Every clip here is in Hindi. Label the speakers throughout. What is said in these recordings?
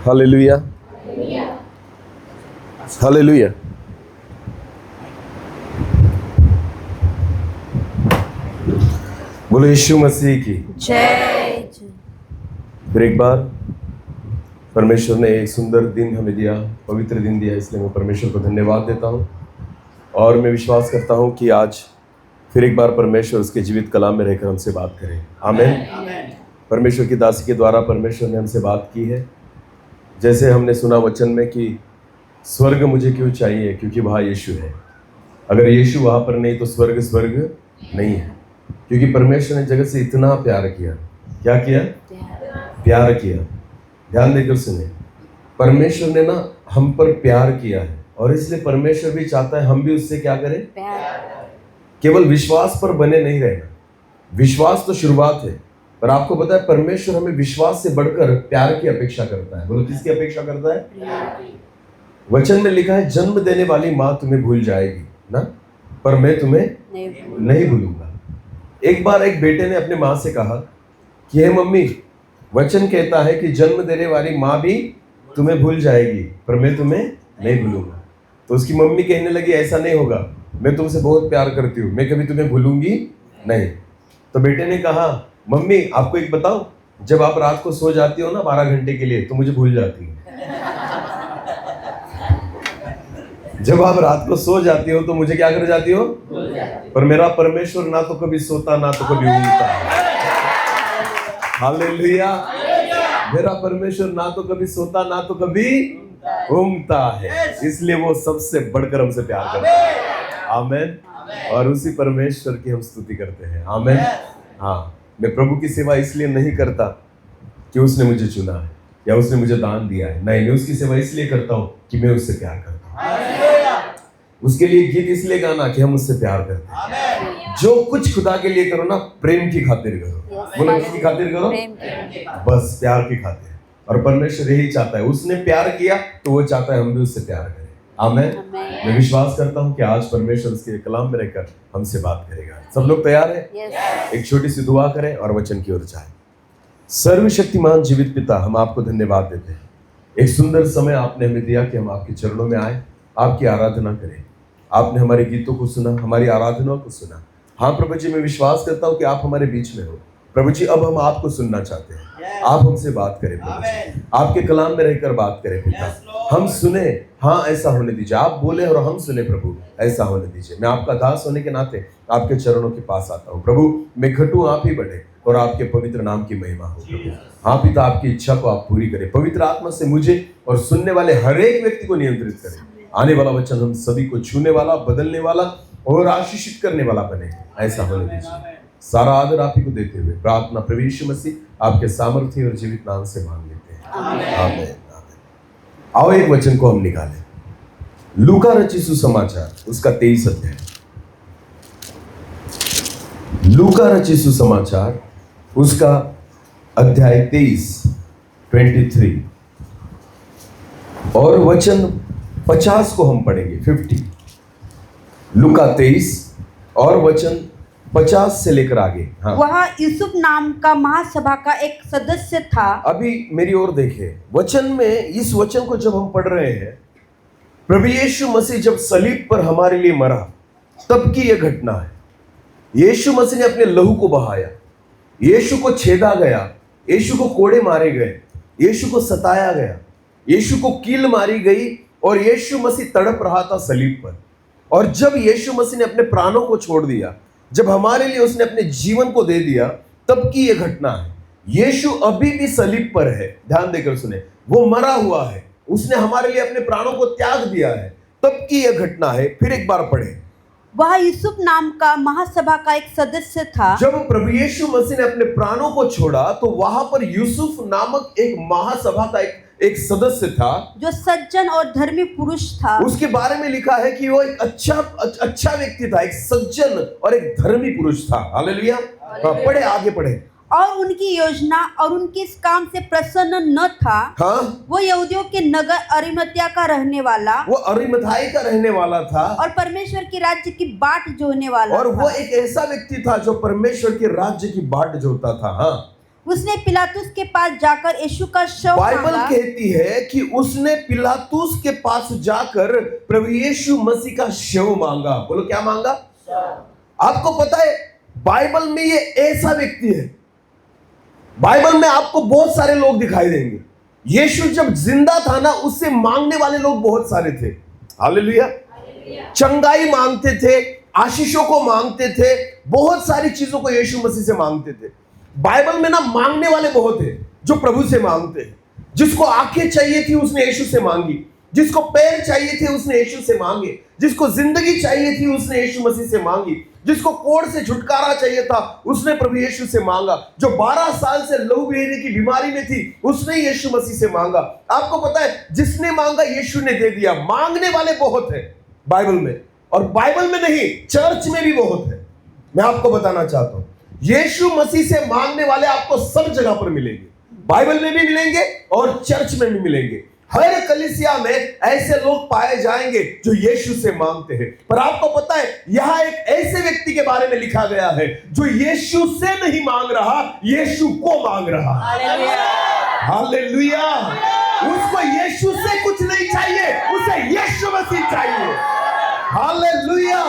Speaker 1: Hallelujah, hallelujah. बोलो यीशु मसीह की
Speaker 2: जय।
Speaker 1: फिर एक बार परमेश्वर ने एक सुंदर दिन हमें दिया, पवित्र दिन दिया, इसलिए मैं परमेश्वर को धन्यवाद देता हूँ। और मैं विश्वास करता हूँ कि आज फिर एक बार परमेश्वर उसके जीवित कलाम में रहकर हमसे बात करें। आमीन। परमेश्वर की दासी के द्वारा परमेश्वर ने हमसे बात की है। जैसे हमने सुना वचन में कि स्वर्ग मुझे क्यों चाहिए, क्योंकि वहाँ यीशु है। अगर यीशु वहाँ पर नहीं तो स्वर्ग स्वर्ग नहीं है, क्योंकि परमेश्वर ने जगत से इतना प्यार किया। क्या किया? प्यार किया। ध्यान देकर सुने, परमेश्वर ने ना हम पर प्यार किया है, और इसलिए परमेश्वर भी चाहता है हम भी उससे क्या करें? केवल विश्वास पर बने नहीं रहना। विश्वास तो शुरुआत है, पर आपको पता है परमेश्वर हमें विश्वास से बढ़कर प्यार की अपेक्षा करता है। बोलो किसकी अपेक्षा करता है? वचन में लिखा है, जन्म देने वाली माँ तुम्हें भूल जाएगी ना, पर मैं तुम्हें नहीं भूलूंगा। एक बार एक बेटे ने अपने माँ से कहा कि हे मम्मी, वचन कहता है कि जन्म देने वाली माँ भी तुम्हें भूल जाएगी, पर मैं तुम्हें नहीं भूलूंगा। तो उसकी मम्मी कहने लगी, ऐसा नहीं होगा, मैं तुमसे बहुत प्यार करती हूँ, मैं कभी तुम्हें भूलूंगी नहीं। तो बेटे ने कहा, मम्मी आपको एक बताऊं, जब आप रात को सो जाती हो ना 12 घंटे के लिए, तो मुझे भूल जाती है। जब आप रात को सो जाती हो तो मुझे क्या कर जाती हो? पर मेरा परमेश्वर ना तो कभी सोता ना तो कभी ऊँगता है। हालेलुया। मेरा परमेश्वर ना तो कभी सोता ना तो कभी ऊँगता है, इसलिए वो सबसे बढ़कर हमसे प्यार करता है। आमीन। और उसी परमेश्वर की हम स्तुति करते हैं। आमीन। हाँ, मैं प्रभु की सेवा इसलिए नहीं करता कि उसने मुझे चुना है या उसने मुझे दान दिया है, नहीं, मैं उसकी सेवा इसलिए करता हूँ कि मैं उससे प्यार करता हूँ। उसके लिए गीत इसलिए गाना कि हम उससे प्यार करते हैं। जो कुछ खुदा के लिए करो ना, प्रेम की खातिर करो। बोलो किसकी खातिर करो? बस प्यार की खातिर। और परमेश्वर यही चाहता है, उसने प्यार किया तो वो चाहता है हम भी उससे प्यार करें। आमीन। मैं विश्वास करता हूँ कि आज परमेश्वर उसके कलाम में रहकर हमसे बात करेगा। सब लोग तैयार हैं? एक छोटी सी दुआ करें और वचन की ओर जाएं। सर्वशक्तिमान जीवित पिता, हम आपको धन्यवाद देते हैं। एक सुंदर समय आपने हमें दिया कि हम आपके चरणों में आए, आपकी आराधना करें। आपने हमारे गीतों को सुना, हमारी आराधनाओं को सुना। हाँ प्रभु जी, मैं विश्वास करता हूँ कि आप हमारे बीच में हो। प्रभु जी, अब हम आपको सुनना चाहते हैं। आप हमसे बात करें प्रभु जी, आपके कलाम में रहकर बात करें पिता। हम सुने, हाँ ऐसा होने दीजिए। आप बोले और हम सुने प्रभु, ऐसा होने दीजिए। मैं आपका दास होने के नाते आपके चरणों के पास आता हूँ प्रभु। मैं घटूं, आप ही बढ़े और आपके पवित्र नाम की महिमा हो प्रभु। हाँ पिता, आपकी इच्छा को आप पूरी करें। पवित्र आत्मा से मुझे और सुनने वाले हर एक व्यक्ति को नियंत्रित करें। आने वाला वचन हम सभी को छूने वाला, बदलने वाला और आशीषित करने वाला बने, ऐसा होने दीजिए। सारा आदर आप ही को देते हुए प्रार्थना प्रभु यीशु मसीह आपके सामर्थ्य और जीवित नाम से मांग लेते हैं। आमीन। आओ एक वचन को हम निकालें। लूका रचित सुसमाचार उसका 23 अध्याय। लूका रचित सुसमाचार उसका अध्याय 23 और वचन 50 को हम पढ़ेंगे। 50 लूका 23 और वचन 50 से लेकर आगे। हाँ।
Speaker 2: वहाँ यूसुफ नाम का महासभा का एक सदस्य था।
Speaker 1: अभी मेरी ओर देखे, वचन में इस वचन को जब हम पढ़ रहे हैं, प्रभु यीशु मसीह जब सलीब पर हमारे लिए मरा तब की यह घटना है। यीशु मसीह ने अपने लहू को बहाया, यीशु को छेदा गया, यीशु को कोड़े मारे गए, यीशु को सताया गया, यीशु को कील मारी गई और यीशु मसीह तड़प रहा था सलीब पर। और जब यीशु मसीह ने अपने प्राणों को छोड़ दिया, जब हमारे लिए उसने अपने जीवन को दे दिया, तब की यह घटना है। यीशु अभी भी सलीब पर है। ध्यान देकर सुने, वो मरा हुआ है, उसने हमारे लिए अपने प्राणों को त्याग दिया है, तब की यह घटना है। फिर एक बार पढ़े।
Speaker 2: वह यूसुफ नाम का महासभा का एक सदस्य था।
Speaker 1: जब प्रभु यीशु मसीह ने अपने प्राणों को छोड़ा तो वहां पर यूसुफ नामक एक महासभा का एक सदस्य था, जो
Speaker 2: सज्जन और धर्मी पुरुष था।
Speaker 1: उसके बारे में लिखा है कि वो एक अच्छा व्यक्ति था, एक सज्जन और एक धर्मी पुरुष था। हालेलुया। पढ़े, आगे पढ़े।
Speaker 2: और उनकी योजना और उनके इस काम से प्रसन्न न था।
Speaker 1: हाँ?
Speaker 2: वो यहूदियों के नगर अरिमतिया का रहने वाला,
Speaker 1: वो अरिमथाई का रहने वाला था
Speaker 2: और परमेश्वर के राज्य की बाट जोहने वाला
Speaker 1: और
Speaker 2: था।
Speaker 1: वो एक ऐसा व्यक्ति था जो परमेश्वर के राज्य की बाट जोहता था। हाँ?
Speaker 2: उसने पिलातुस के पास जाकर यीशु का शव
Speaker 1: बाइबल
Speaker 2: मांगा।
Speaker 1: कहती है कि उसने पिलातुस के पास जाकर प्रभु यीशु मसीह का शव मांगा। बोलो क्या मांगा? आपको पता है बाइबल में ये ऐसा व्यक्ति है, बाइबल में आपको बहुत सारे लोग दिखाई देंगे। यीशु जब जिंदा था ना, उससे मांगने वाले लोग बहुत सारे थे। हालेलुया। चंगाई मांगते थे, आशीषों को मांगते थे, बहुत सारी चीजों को यीशु मसीह से मांगते थे। बाइबल में ना मांगने वाले बहुत है जो प्रभु से मांगते हैं। जिसको आंखें चाहिए थी उसने यीशु से मांगी, जिसको पैर चाहिए थे उसने यीशु से मांगे, जिसको जिंदगी चाहिए थी उसने यीशु मसीह से मांगी, जिसको कोढ़ से छुटकारा चाहिए था उसने प्रभु यीशु से मांगा, जो 12 साल से लहू बहने की बीमारी में थी उसने यीशु मसीह से मांगा। आपको पता है जिसने मांगा यीशु ने दे दिया। मांगने वाले बहुत है बाइबल में, और बाइबल में नहीं चर्च में भी बहुत है। मैं आपको बताना चाहता हूं यीशु मसीह से मांगने वाले आपको सब जगह पर मिलेंगे, बाइबल में भी मिलेंगे और चर्च में भी मिलेंगे। हर कलीसिया में ऐसे लोग पाए जाएंगे जो यीशु से मांगते हैं। पर आपको पता है यहां एक ऐसे व्यक्ति के बारे में लिखा गया है जो यीशु से नहीं मांग रहा, यीशु को मांग रहा। हालेलुया। उसको यीशु से कुछ नहीं चाहिए, उसे यीशु मसीह चाहिए। हालेलुया।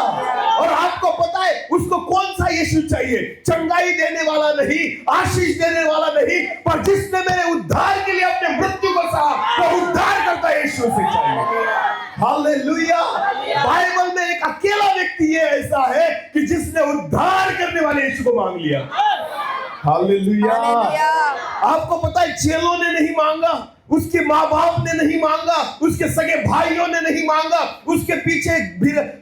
Speaker 1: और आपको पता है उसको कौन सा यीशु चाहिए? चंगाई देने वाला नहीं, आशीष देने वाला नहीं, पर जिसने मेरे उद्धार के लिए अपने मृत्यु को सहा वो उद्धार करता यीशु से चाहिए। हालेलुया। बाइबल में एक अकेला व्यक्ति ये ऐसा है कि जिसने उद्धार करने वाले यीशु को मांग लिया। हालेलुया। आपको पता है चेलों ने नहीं मांगा, उसके माँ बाप ने नहीं मांगा, उसके सगे भाइयों ने नहीं मांगा, उसके पीछे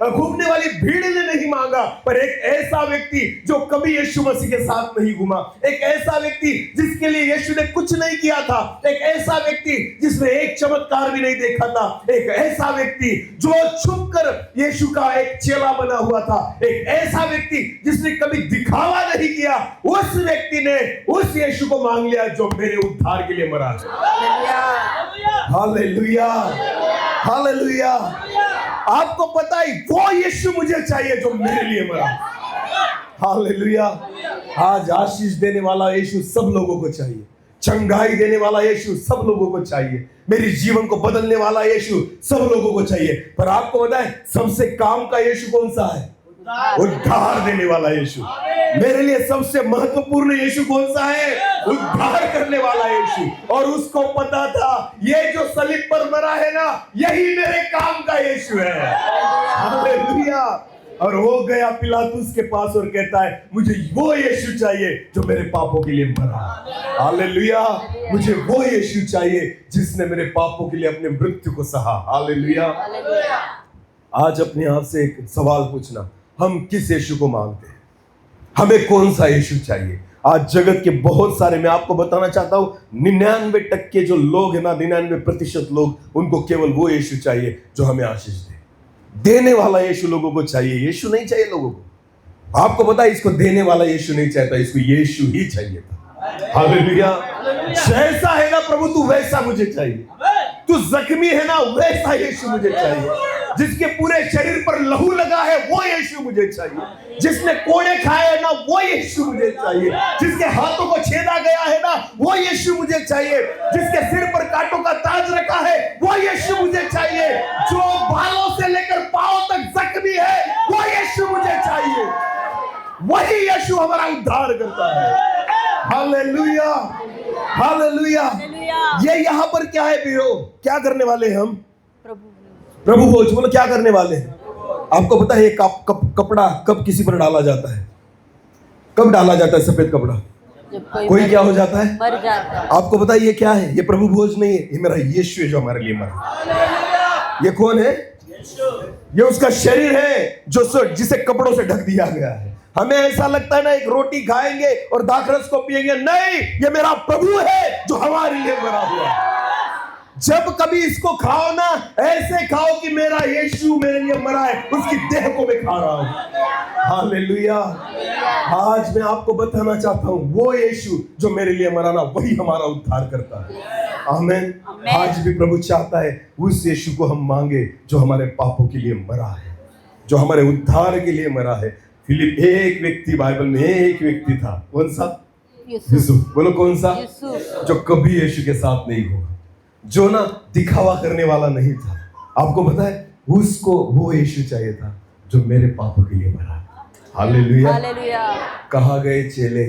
Speaker 1: घूमने वाली भीड़ ने नहीं मांगा, पर एक ऐसा व्यक्ति जो कभी यीशु मसीह के साथ नहीं घूमा, एक ऐसा व्यक्ति जिसके लिए यीशु ने कुछ नहीं किया था, एक ऐसा व्यक्ति जिसने एक चमत्कार भी नहीं देखा था, एक ऐसा व्यक्ति जो छुपकर यीशु का एक चेला बना हुआ था, एक ऐसा व्यक्ति जिसने कभी दिखावा नहीं किया, उस व्यक्ति ने उस यीशु को मांग लिया जो मेरे उद्धार के लिए मरा। हालेलुया। हालेलुया। आपको पता है वो यीशु मुझे चाहिए जो मेरे लिए मरा। हालेलुया। आज आशीष देने वाला यीशु सब लोगों को चाहिए, चंगाई देने वाला यीशु सब लोगों को चाहिए, मेरे जीवन को बदलने वाला यीशु सब लोगों को चाहिए। पर आपको पता है सबसे काम का यीशु कौन सा है? उद्धार देने वाला यीशु। मेरे लिए सबसे महत्वपूर्ण यीशु कौन सा है? उद्धार करने वाला यीशु। और उसको पता था ये जो सलीब पर मरा है ना, यही मेरे काम का यीशु है। हालेलुया। और वो गया पिलातुस के पास और कहता है मुझे वो यीशु चाहिए जो मेरे पापों के लिए मरा। हालेलुया। मुझे वो यीशु चाहिए जिसने मेरे पापों के लिए अपने मृत्यु को सहा। हालेलुया। आज अपने आप से एक सवाल पूछना, हम किस यीशु को मांगते हैं? हमें कौन सा यीशु चाहिए? आज जगत के बहुत सारे, मैं आपको बताना चाहता हूं 99% जो लोग हैं ना, 99% लोग, उनको केवल वो यीशु चाहिए जो हमें आशीष दे। देने वाला यीशु लोगों को चाहिए, यीशु नहीं चाहिए लोगों को। आपको पता है इसको देने वाला यीशु नहीं चाहता, इसको यीशु ही चाहिए था। हालेलुया। जैसा है ना प्रभु तू वैसा मुझे चाहिए, तू जख्मी है ना वैसा यीशु मुझे चाहिए, जिसके पूरे शरीर पर लहू लगा है वो यीशु मुझे चाहिए, जिसने कोड़े खाए हैं ना वो यीशु मुझे चाहिए, जिसके हाथों को छेदा गया है ना वो यीशु मुझे चाहिए, जिसके सिर पर कांटों का ताज रखा है वो यीशु मुझे चाहिए, जो बालों से लेकर पांव तक जख्मी है वो यीशु मुझे चाहिए। वही यीशु हमारा उद्धार करता है। हालेलुया। हालेलुया। ये यहाँ पर क्या है बीरो? क्या करने वाले हैं हम? प्रभु भोज। बोलो क्या करने वाले हैं? आपको पता है कपड़ा कब किसी पर डाला जाता है? कब डाला जाता है सफेद कपड़ा? कोई क्या हो जाता है?
Speaker 2: मर जाता है।
Speaker 1: आपको पता है ये क्या है? ये प्रभु भोज नहीं है, ये मेरा यीशु है जो हमारे लिए मरा। ये कौन है? ये उसका शरीर है जो जिसे कपड़ों से ढक दिया गया है। हमें ऐसा लगता है ना एक रोटी खाएंगे और दाखरस को पिएंगे, नहीं, ये मेरा प्रभु है जो हमारे लिए मरा हुआ। जब कभी इसको खाओ ना ऐसे खाओ कि मेरा यीशु मेरे लिए मरा है, उसकी देह को मैं खा रहा हूं। हालेलुया। आज मैं आपको बताना चाहता हूं वो यीशु जो मेरे लिए मरा ना वही हमारा उद्धार करता है। आमीन। आज भी प्रभु चाहता है उस यीशु को हम मांगे जो हमारे पापों के लिए मरा है, जो हमारे उद्धार के लिए मरा है। फिलिप एक व्यक्ति, बाइबल में एक व्यक्ति था, कौन सा? यूसुफ। बोलो कौन सा?
Speaker 2: यूसुफ।
Speaker 1: जो कभी यीशु के साथ नहीं होगा, जो ना दिखावा करने वाला नहीं था। आपको पता है उसको वो यीशु चाहिए था जो मेरे पापों के लिए मरा। हालेलुया।
Speaker 2: हालेलुया।
Speaker 1: कहाँ गए चेले,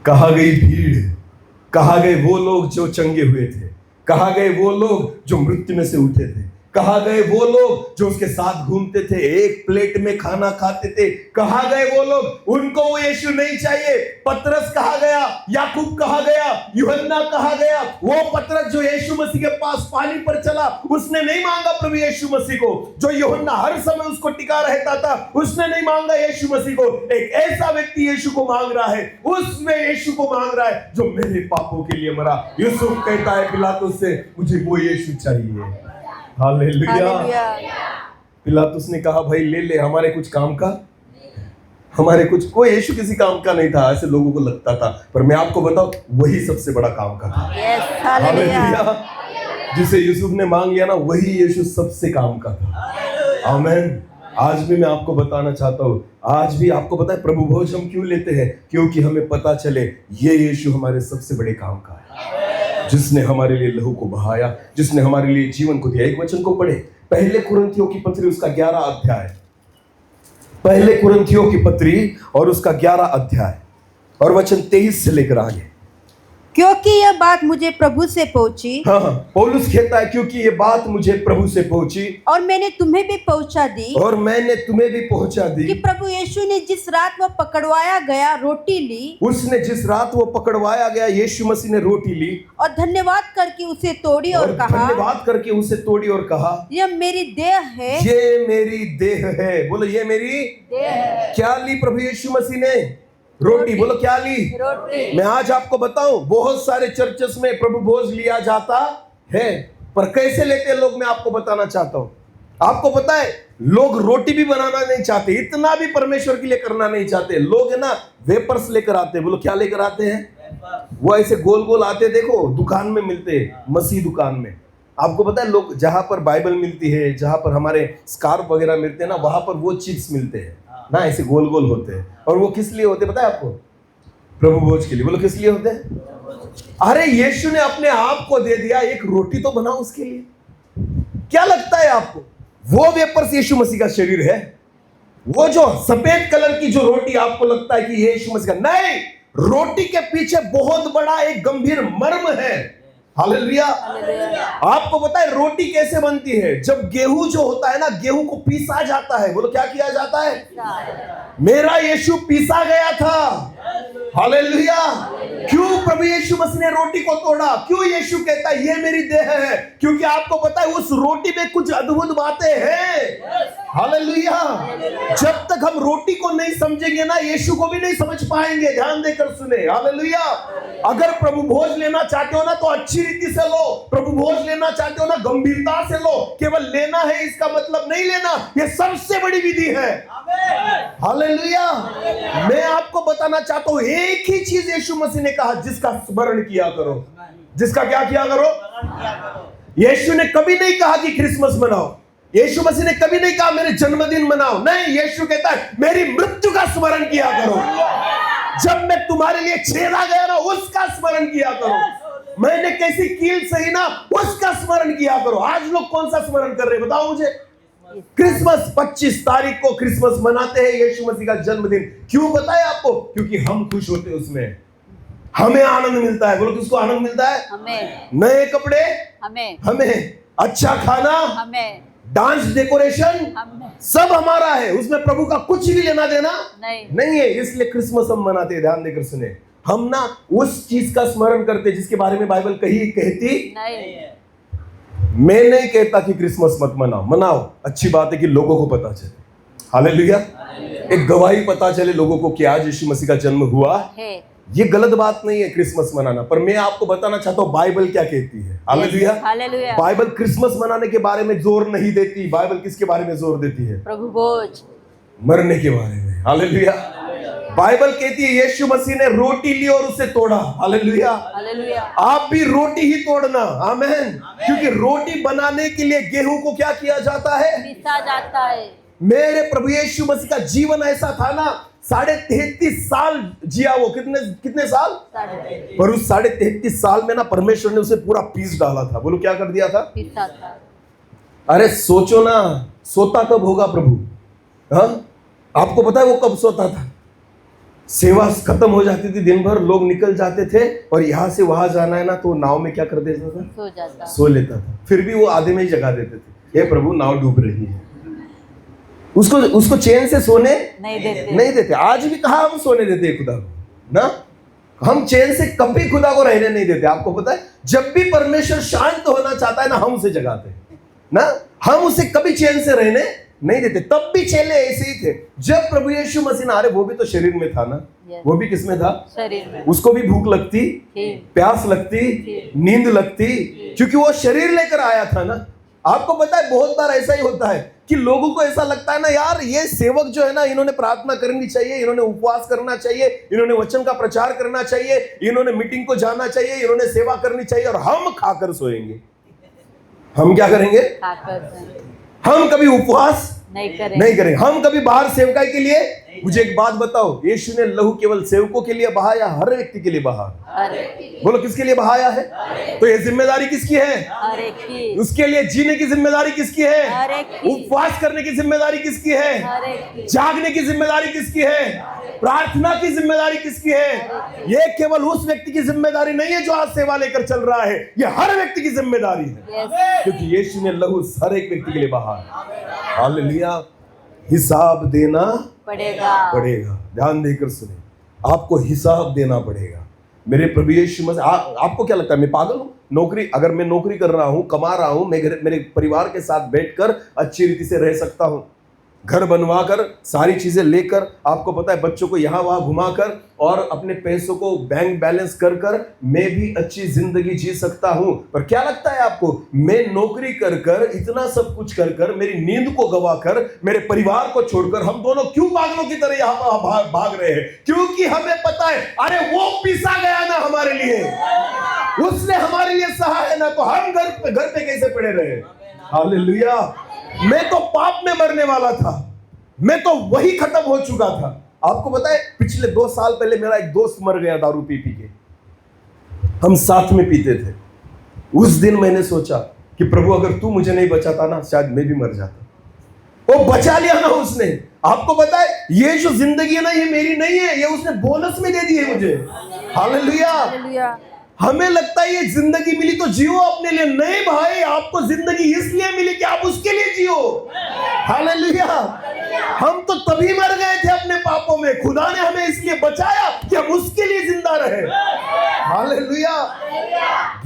Speaker 1: कहाँ गई भीड़, कहाँ गए वो लोग जो चंगे हुए थे, कहाँ गए वो लोग जो मृत्यु में से उठे थे, कहाँ गए वो लोग जो उसके साथ घूमते थे, एक प्लेट में खाना खाते थे, कहाँ गए वो लोग? उनको वो यीशु नहीं चाहिए। पतरस कहाँ गया, याकूब कहाँ गया, यूहन्ना कहाँ गया? वो पतरस जो यीशु मसीह के पास पानी पर चला, उसने नहीं मांगा प्रभु यीशु मसीह को। जो यूहन्ना हर समय उसको टिका रहता था, उसने नहीं मांगा यीशु मसीह को। एक ऐसा व्यक्ति यीशु को मांग रहा है, उसमें यीशु को मांग रहा है जो मेरे पापों के लिए मरा। यूसुफ कहता है पिलातुस से, मुझे वो यीशु चाहिए। हालेलुया। पिलातुस ने कहा भाई ले ले, हमारे कुछ काम का, हमारे कुछ, कोई यीशु किसी काम का नहीं था, ऐसे लोगों को लगता था, पर मैं आपको बताऊं वही सबसे बड़ा काम का था। हालेलुया। जिसे यूसुफ ने मांग लिया ना, वही यीशु सबसे काम का था। आमीन। आज भी मैं आपको बताना चाहता हूँ, आज भी आपको पता है प्रभु भोज हम क्यों लेते हैं? क्योंकि हमें पता चले ये यीशु हमारे सबसे बड़े काम का है, जिसने हमारे लिए लहू को बहाया, जिसने हमारे लिए जीवन को दिया। एक वचन को पढ़े, पहले कुरिन्थियों की पत्री उसका 11 अध्याय, पहले कुरिन्थियों की पत्री और उसका 11 अध्याय और वचन 23 से लेकर आगे।
Speaker 2: क्योंकि यह बात मुझे प्रभु से पहुंची।
Speaker 1: हाँ, पौलुस कहता है क्योंकि ये बात मुझे प्रभु से पहुंची
Speaker 2: और मैंने तुम्हें भी पहुंचा दी।
Speaker 1: और मैंने तुम्हें भी पहुंचा दी
Speaker 2: कि प्रभु यीशु ने जिस रात वो पकड़वाया गया रोटी ली,
Speaker 1: उसने जिस रात वो पकड़वाया गया यीशु मसीह ने रोटी ली
Speaker 2: और धन्यवाद करके उसे तोड़ी और कहा,
Speaker 1: धन्यवाद करके उसे तोड़ी और कहा,
Speaker 2: यह मेरी देह है।
Speaker 1: ये मेरी देह है। बोलो ये मेरी
Speaker 2: देह है।
Speaker 1: क्या ली प्रभु यीशु मसीह ने? रोटी। बोलो क्या ली?
Speaker 2: रोटी।
Speaker 1: मैं आज आपको बताऊं, बहुत सारे चर्चेस में प्रभु भोज लिया जाता है, पर कैसे लेते हैं लोग मैं आपको बताना चाहता हूं। आपको पता है लोग रोटी भी बनाना नहीं चाहते, इतना भी परमेश्वर के लिए करना नहीं चाहते। लोग है ना वेपर्स लेकर आते हैं। बोलो क्या लेकर आते हैं? वो ऐसे गोल गोल आते, देखो दुकान में मिलते हैं, मसीह दुकान में। आपको पता है लोग जहां पर बाइबल मिलती है, जहां पर हमारे स्कार्फ वगैरह मिलते हैं ना, वहां पर वो चिप्स मिलते हैं ना, ऐसे गोल गोल होते हैं। और वो किस लिए होते पता है आपको? प्रभु भोज के लिए। बोलो किस लिए होते हैं? अरे यीशु ने अपने आप को दे दिया, एक रोटी तो बनाओ उसके लिए। क्या लगता है आपको वो वेपर्स यीशु मसीह का शरीर है? वो जो सफेद कलर की जो रोटी आपको लगता है कि यीशु मसीह का? नहीं, रोटी के पीछे बहुत बड़ा एक गंभीर मर्म है। हालेलुया। आपको पता है रोटी कैसे बनती है? जब गेहूं जो होता है ना, गेहूं को पीसा जाता है। बोलो क्या किया जाता है? मेरा यीशु पीसा गया था। हालेलुया। क्यों प्रभु यीशु मसीह ने रोटी को तोड़ा? क्यों यीशु कहता है ये मेरी देह है? क्योंकि आपको पता है उस रोटी में कुछ अद्भुत बातें हैं। हालेलुया। जब तक हम रोटी को नहीं समझेंगे ना, यीशु को भी नहीं समझ पाएंगे। ध्यान देकर सुने। हालेलुया। अगर प्रभु भोज लेना चाहते हो ना तो अच्छी रीति से लो। प्रभु भोज लेना चाहते हो ना गंभीरता से लो। केवल लेना है इसका मतलब नहीं लेना, यह सबसे बड़ी विधि है। हालेलुया। मैं आपको बताना चाहता हूं एक ही चीज यीशु मसीह ने कहा, जिसका स्मरण किया करो। जिसका क्या किया करो? यीशु ने कभी नहीं कहा कि क्रिसमस मनाओ। यीशु मसीह ने कभी नहीं कहा मेरे जन्मदिन मनाओ। नहीं, यीशु कहता है मेरी मृत्यु का स्मरण किया करो। जब मैं तुम्हारे लिए छेड़ा गया ना, उसका स्मरण किया करो। मैंने कैसी कील सही ना, उसका स्मरण किया करो। आज लोग कौन सा स्मरण कर रहे हैं बताओ मुझे? क्रिसमस 25 तारीख को क्रिसमस मनाते हैं, यीशु मसीह का जन्मदिन। क्यों बताए आपको? क्योंकि हम खुश होते हैं उसमें, हमें आनंद मिलता है। बोलो किसको आनंद मिलता है?
Speaker 2: हमें।
Speaker 1: नए कपड़े
Speaker 2: हमें
Speaker 1: अच्छा खाना,
Speaker 2: हमें
Speaker 1: डांस, डेकोरेशन,
Speaker 2: हमें
Speaker 1: सब हमारा है। उसमें प्रभु का कुछ भी लेना देना नहीं है। इसलिए क्रिसमस हम मनाते हैं। ध्यान देकर सुने। हम ना उस चीज का स्मरण करते जिसके बारे में बाइबल कहती नहीं। मैं नहीं कहता कि क्रिसमस मत मनाओ, मनाओ, अच्छी बात है कि लोगों को पता चले। हालेलुया। एक गवाही पता चले लोगों को कि आज यीशु मसीह का जन्म हुआ है। ये गलत बात नहीं है क्रिसमस मनाना, पर मैं आपको बताना चाहता हूँ बाइबल क्या कहती है। हालेलुया। बाइबल क्रिसमस मनाने के बारे में जोर नहीं देती। बाइबल किसके बारे में जोर देती है? प्रभु भोज, मरने के बारे में। हालेलुया। बाइबल कहती है यीशु मसीह ने रोटी ली और उसे तोड़ा। हालेलुया। आप भी रोटी ही तोड़ना। आमीन। क्योंकि रोटी बनाने के लिए गेहूं को क्या किया जाता है? पीसा जाता है। मेरे प्रभु यीशु मसीह का जीवन ऐसा था ना 33.5 साल जिया वो। कितने साल?
Speaker 2: 33
Speaker 1: पर उस 33.5 साल में ना परमेश्वर ने उसे पूरा पीस डाला था। बोलो क्या कर दिया था?
Speaker 2: पिता था।
Speaker 1: अरे सोचो ना, सोता कब होगा प्रभु? हाँ, आपको पता है वो कब सोता था? सेवा खत्म हो जाती थी, दिन भर लोग निकल जाते थे और यहां से वहां जाना है ना, तो नाव में क्या कर देता था? सो लेता था। फिर भी वो आधे में ही जगा देते थे, हे प्रभु नाव डूब रही है। उसको चैन से सोने नहीं देते। आज भी कहा हम सोने देते हैं खुदा को ना? हम चैन से कभी खुदा को रहने नहीं देते। आपको पता है, जब भी परमेश्वर शांत होना चाहता है ना, हम उसे जगाते हैं ना। हम उसे कभी चैन से रहने नहीं देते। तब भी चेले ऐसे ही थे जब प्रभु यीशु मसीह ना, अरे वो भी तो शरीर में था ना। वो भी किसमें था?
Speaker 2: शरीर में।
Speaker 1: उसको भी भूख लगती, प्यास लगती, नींद लगती, क्योंकि वो शरीर लेकर आया था ना। आपको पता है बहुत बार ऐसा ही होता है कि लोगों को ऐसा लगता है ना, यार ये सेवक जो है ना, इन्होंने प्रार्थना करनी चाहिए, इन्होंने उपवास करना चाहिए, इन्होंने वचन का प्रचार करना चाहिए, इन्होंने मीटिंग को जाना चाहिए, इन्होंने सेवा करनी चाहिए, और हम खाकर सोएंगे। हम क्या करेंगे? हम कभी उपवास नहीं करेंगे। हम कभी बाहर सेवकाई के लिए, मुझे एक बात बताओ, यीशु ने लहू केवल सेवकों के लिए बहाया, हर व्यक्ति के लिए बहा? बोलो किसके लिए बहाया है? तो ये जिम्मेदारी किसकी है? उसके लिए जीने की जिम्मेदारी किसकी है? उपवास करने की जिम्मेदारी किसकी है? जागने की जिम्मेदारी किसकी है? प्रार्थना की जिम्मेदारी किसकी है? ये केवल उस व्यक्ति की जिम्मेदारी नहीं है जो आज सेवा लेकर चल रहा है, ये हर व्यक्ति की जिम्मेदारी है, क्योंकि यीशु ने लहू हर एक व्यक्ति के लिए बहा। हालेलुया। हिसाब देना पड़ेगा। ध्यान देकर सुने, आपको हिसाब देना पड़ेगा। मेरे प्रभु यीशु मसीह, आपको क्या लगता है मैं पागल हूं? नौकरी, अगर मैं नौकरी कर रहा हूं, कमा रहा हूं, मैं मेरे परिवार के साथ बैठकर अच्छी रीति से रह सकता हूं, घर बनवाकर, सारी चीजें लेकर, आपको पता है बच्चों को यहां वहां घुमाकर और अपने पैसों को बैंक बैलेंस कर कर मैं भी अच्छी जिंदगी जी सकता हूं। पर क्या लगता है आपको, मैं नौकरी कर कर, इतना सब कुछ कर कर, मेरी नींद को गवाकर, मेरे परिवार को छोड़कर हम दोनों क्यों पागलों की तरह यहां भाग रहे हैं? क्योंकि हमें पता है, अरे वो पिसा गया ना हमारे लिए, उसने हमारे लिए सहा है ना, तो हम घर पे कैसे पड़े रहे? हालेलुया। मैं तो पाप में मरने वाला था, मैं तो वही खत्म हो चुका था। आपको पता है पिछले 2 साल पहले मेरा एक दोस्त मर गया दारू पी के। हम साथ में पीते थे। उस दिन मैंने सोचा कि प्रभु अगर तू मुझे नहीं बचाता ना, शायद मैं भी मर जाता। वो बचा लिया ना उसने। आपको पता है ये जो जिंदगी है ना, ये मेरी नहीं है, ये उसने बोनस में दे दी है मुझे। हालेलुया। हमें लगता है ये जिंदगी मिली तो जियो अपने लिए। नहीं भाई, आपको जिंदगी इसलिए मिली कि आप उसके लिए जियो। हालेलुया। हम तो तभी मर गए थे अपने पापों में, खुदा ने हमें इसलिए बचाया कि हम उसके लिए जिंदा रहे। हालेलुया।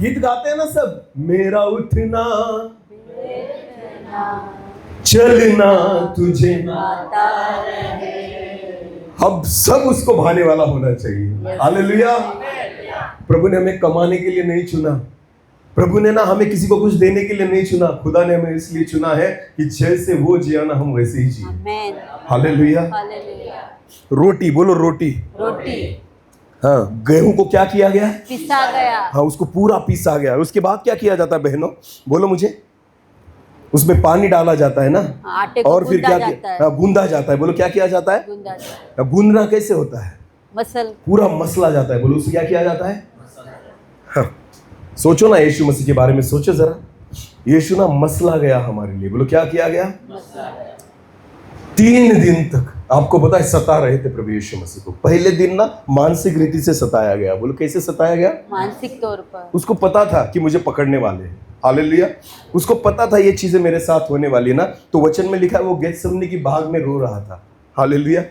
Speaker 1: गीत गाते हैं ना सब, मेरा उठना चलना तुझे अब सब उसको भाने वाला होना चाहिए। हालेलुया। प्रभु ने हमें कमाने के लिए नहीं चुना, प्रभु ने ना हमें किसी को कुछ देने के लिए नहीं चुना, खुदा ने हमें इसलिए चुना है कि जैसे वो जिया ना हम वैसे ही जिए। हालेलुया। रोटी, बोलो रोटी। हाँ, गेहूं को क्या किया गया? पिसा गया। हाँ, उसको पूरा पीसा गया। उसके बाद क्या किया जाता है बहनों, बोलो मुझे? उसमें पानी डाला जाता है ना,
Speaker 2: आटे को
Speaker 1: और फिर क्या किया? गूंदा जाता है। बोलो क्या किया जाता है? गूंदना कैसे होता है? मसल, पूरा मसला जाता है। बोलो उसे क्या किया जाता है? हाँ। सोचो ना यीशु मसीह के बारे में, सोचो जरा। यीशु ना मसला गया हमारे लिए। बोलो क्या किया गया? 3 दिन तक आपको पता है सता रहे थे प्रभु यीशु मसीह को। पहले दिन ना मानसिक रीति से सताया गया। बोलो कैसे सताया गया? मानसिक तौर पर। उसको पता था कि मुझे पकड़ने वाले हैं। हालेलुया। उसको पता था ये चीजें मेरे साथ होने वाली है ना। तो वचन में लिखा है वो गेतसेमनी की बाग में रो रहा था। हालेलुया।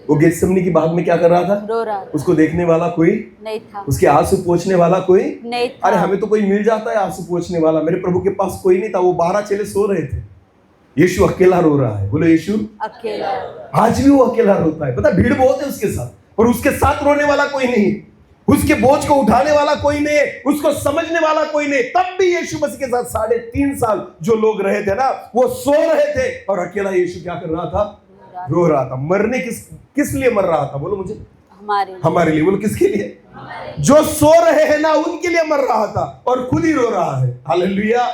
Speaker 1: वो गेतसेमनी की बाग में क्या कर रहा था? रो रहा था। उसको देखने वाला कोई नहीं था, उसके आंसू पोंछने वाला कोई नहीं था। अरे हमें तो कोई मिल जाता है आंसू पोंछने वाला, मेरे प्रभु के पास कोई नहीं था। वो 12 चेले सो रहे थे, यीशु अकेला रो रहा है। बोलो यीशु अकेला। आज भी वो अकेला रोता है। पता भीड़ बहुत है उसके साथ, पर उसके साथ रोने वाला कोई नहीं, उसके बोझ को उठाने वाला कोई नहीं, उसको समझने वाला कोई नहीं। तब भी यीशु मसीह के साथ 3.5 साल जो लोग रहे थे ना, वो सो रहे थे और अकेला यीशु क्या कर रहा था? रो रहा था। मरने किस लिए मर रहा था? बोलो मुझे। हमारे लिए। बोलो किसके लिए? जो सो रहे हैं ना उनके लिए मर रहा था और खुद ही रो रहा है। हालेलुया।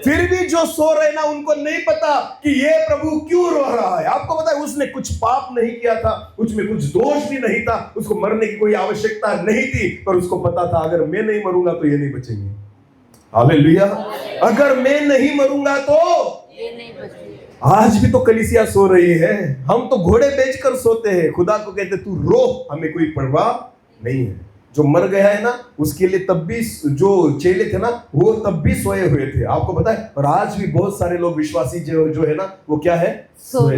Speaker 1: फिर भी जो सो रहे ना उनको नहीं पता कि ये प्रभु क्यों रो रहा है। आपको पता है उसने कुछ पाप नहीं किया था, उसमें कुछ दोष भी नहीं था, उसको मरने की कोई आवश्यकता नहीं थी, पर उसको पता था अगर मैं नहीं मरूंगा तो ये नहीं बचेंगे। हालेलुया। अगर मैं नहीं मरूंगा तो
Speaker 2: ये नहीं बचेंगे।
Speaker 1: आज भी तो कलीसिया सो रही है, हम तो घोड़े बेचकर सोते हैं। खुदा को कहते तू रो, हमें कोई परवाह नहीं है। जो मर गया है ना उसके लिए तब भी जो चेले थे ना वो तब भी सोए हुए थे। आपको पता है। और आज भी बहुत सारे लोग विश्वासी जो है ना वो क्या है? सोए।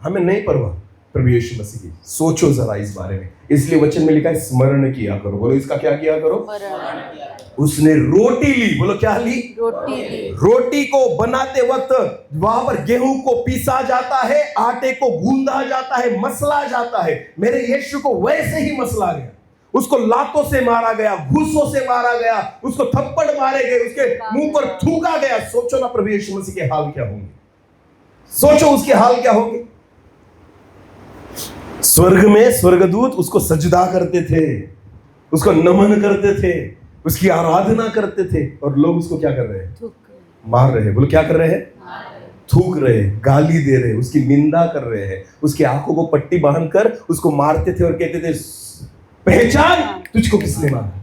Speaker 1: हमें नहीं परवाह प्रभु यीशु मसीह की। सोचो जरा इस बारे में। इसलिए वचन में लिखा है स्मरण किया करो। बोलो इसका क्या किया करो? उसने रोटी ली। बोलो क्या ली? रोटी ली। रोटी को बनाते वक्त वहां पर गेहूं को पीसा जाता है, आटे को गूंदा जाता है, मसला जाता है। मेरे यीशु को वैसे ही मसला गया। उसको लातों से मारा गया, घूसों से मारा गया, उसको थप्पड़ मारे गए, उसके मुंह पर थूका गया। सोचो ना प्रभु यीशु मसीह के हाल क्या होंगे। सोचो उसके हाल क्या होंगे। स्वर्ग में स्वर्गदूत उसको सजदा करते थे, उसको नमन करते थे, उसकी आराधना करते थे, और लोग उसको क्या कर रहे हैं? मार रहे हैं। बोलो क्या कर रहे हैं? थूक रहे हैं, गाली दे रहे हैं, उसकी निंदा कर रहे हैं, उसकी आंखों को पट्टी बांधकर उसको मारते थे और कहते थे पहचान तुझको किसने मारा।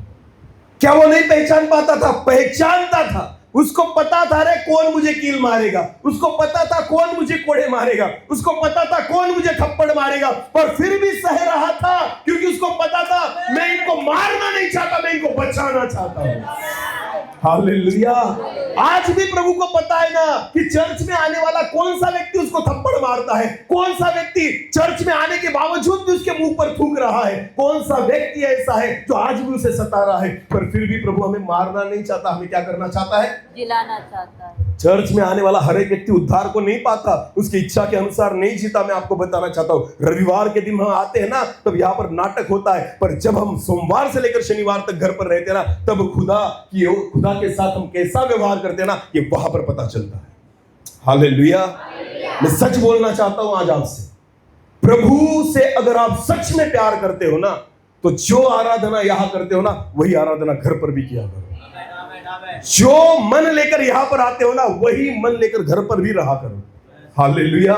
Speaker 1: क्या वो नहीं पहचान पाता था? पहचानता था। उसको पता था रे कौन मुझे कील मारेगा, उसको पता था कौन मुझे कोड़े मारेगा, उसको पता था कौन मुझे थप्पड़ मारेगा, पर फिर भी सह रहा था क्योंकि उसको पता था मैं इनको मारना नहीं चाहता, मैं इनको बचाना चाहता हूं। हालेलुया। आज भी प्रभु को पता है ना कि चर्च में आने वाला कौन सा व्यक्ति उसको थप्पड़ मारता है, कौन सा व्यक्ति चर्च में आने के बावजूद भी उसके मुंह पर थूक रहा है, कौन सा व्यक्ति ऐसा है जो आज भी उसे सता रहा है। पर फिर भी प्रभु हमें मारना नहीं चाहता, हमें क्या करना चाहता है? जिलाना चाहता है। चर्च में आने वाला हर एक व्यक्ति उद्धार को नहीं पाता, उसकी इच्छा के अनुसार नहीं जीता। मैं आपको बताना चाहता हूं रविवार के दिन हम आते हैं ना तब यहाँ पर नाटक होता है, पर जब हम सोमवार से लेकर शनिवार तक घर पर रहते हैं ना तब खुदा के साथ हम कैसा व्यवहार करते हैं ना ये वहां पर पता चलता है। हालेलुया। मैं सच बोलना चाहता हूं आज आपसे, प्रभु से अगर आप सच में प्यार करते हो ना तो जो आराधना यहां करते हो ना वही आराधना घर पर भी किया करो। जो मन लेकर यहां पर आते हो ना वही मन लेकर घर पर भी रहा करो। हालेलुया।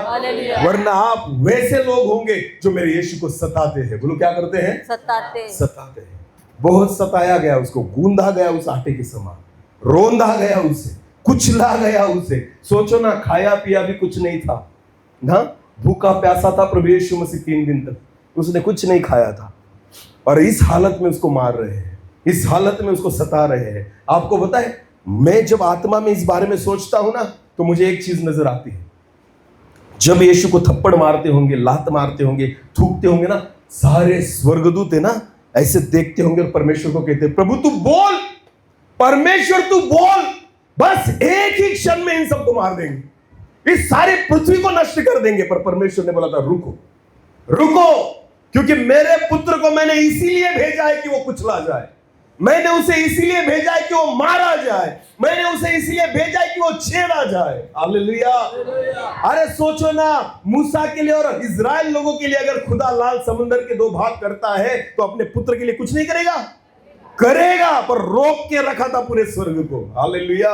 Speaker 1: वरना आप वैसे लोग होंगे जो मेरे यीशु को सताते हैं। बोलो क्या करते हैं? सताते हैं। बहुत सताया गया, उसको गूंदा गया उस आटे के समान, रोंदा गया उसे, कुचला गया उसे। सोचो ना खाया पिया भी कुछ नहीं था ना, भूखा प्यासा था प्रभु यीशु मसीह 3 दिन तक, उसने कुछ नहीं खाया था, और इस हालत में उसको मार रहे हैं, इस हालत में उसको सता रहे हैं। आपको पता है मैं जब आत्मा में इस बारे में सोचता हूं ना तो मुझे एक चीज नजर आती है। जब यीशु को थप्पड़ मारते होंगे, लात मारते होंगे, थूकते होंगे ना, सारे स्वर्गदूत है ना ऐसे देखते होंगे और परमेश्वर को कहते हैं प्रभु तू बोल, परमेश्वर तू बोल, बस एक ही क्षण में इन सबको मार देंगे, इस सारी पृथ्वी को नष्ट कर देंगे। पर परमेश्वर ने बोला था रुको रुको, क्योंकि मेरे पुत्र को मैंने इसीलिए भेजा है कि वो कुचला जाए, मैंने उसे इसीलिए भेजा है कि वो मारा जाए, मैंने उसे इसीलिए भेजा है कि वो छेड़ा जाए। हालेलुया। अरे सोचो ना, मूसा के लिए और इजराइल लोगों के लिए अगर खुदा लाल समुद्र के 2 भाग करता है तो अपने पुत्र के लिए कुछ नहीं करेगा? करेगा, पर रोक के रखा था पूरे स्वर्ग को। हालेलुया।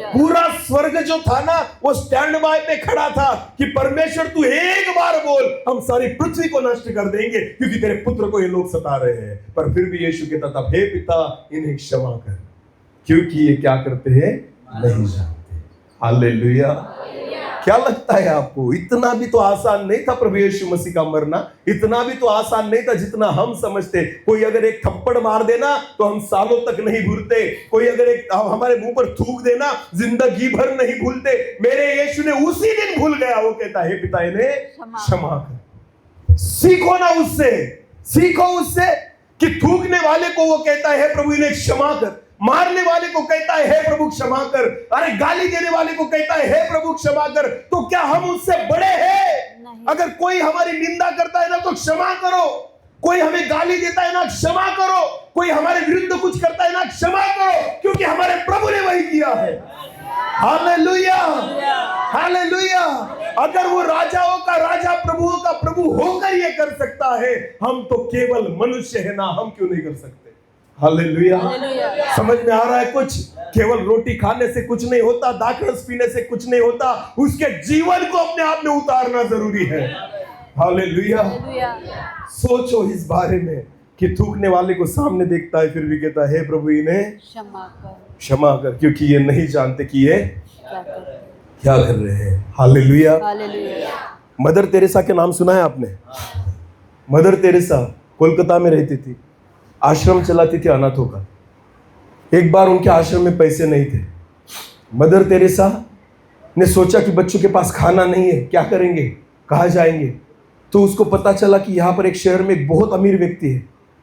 Speaker 1: पूरा स्वर्ग जो था ना वो स्टैंड बाय पे खड़ा था कि परमेश्वर तू एक बार बोल, हम सारी पृथ्वी को नष्ट कर देंगे क्योंकि तेरे पुत्र को ये लोग सता रहे हैं। पर फिर भी यीशु कहता था हे पिता इन्हें क्षमा कर क्योंकि ये क्या करते हैं नहीं जानते। हालेलुया। क्या लगता है आपको इतना भी तो आसान नहीं था प्रभु यीशु मसीह का मरना, इतना भी तो आसान नहीं था जितना हम समझते। कोई अगर एक थप्पड़ मार देना तो हम सालों तक नहीं भूलते, कोई अगर एक हमारे मुंह पर थूक देना जिंदगी भर नहीं भूलते। मेरे यीशु ने उसी दिन भूल गया, वो कहता है पिता इन्हें क्षमा कर। सीखो ना उससे, सीखो उससे कि थूकने वाले को वो कहता है प्रभु इन्हें क्षमा कर, मारने वाले को कहता है हे प्रभु क्षमा कर, अरे गाली देने वाले को कहता है हे प्रभु क्षमा कर। तो क्या हम उससे बड़े हैं? अगर कोई हमारी निंदा करता है ना तो क्षमा करो, कोई हमें गाली देता है ना क्षमा करो, कोई हमारे विरुद्ध कुछ करता है ना क्षमा करो, क्योंकि हमारे प्रभु ने वही किया है। हालेलुया। हालेलुया। अगर वो राजाओं का राजा प्रभुओं का प्रभु होकर ये कर सकता सकता है, हम तो केवल मनुष्य है ना, हम क्यों नहीं कर सकते? हालेलुया। समझ में आ रहा है? कुछ केवल रोटी खाने से कुछ नहीं होता, दाखरस पीने से कुछ नहीं होता, उसके जीवन को अपने आप में उतारना जरूरी है। हालेलुया। सोचो इस बारे में कि थूकने वाले को सामने देखता है फिर भी कहता है, हे प्रभु इन्हें क्षमा कर, क्योंकि ये नहीं जानते कि ये क्या कर रहे हैं। हालेलुया। मदर तेरेसा के नाम सुना है आपने? मदर तेरेसा कोलकाता में रहती थी, आश्रम चलाती थी अनाथों का। एक बार उनके आश्रम में पैसे नहीं थे। मदर तेरेसा ने सोचा कि बच्चों के पास खाना नहीं है, क्या करेंगे, कहाँ जाएंगे? तो उसको पता चला कि यहाँ पर एक शहर में एक बहुत अमीर व्यक्ति है।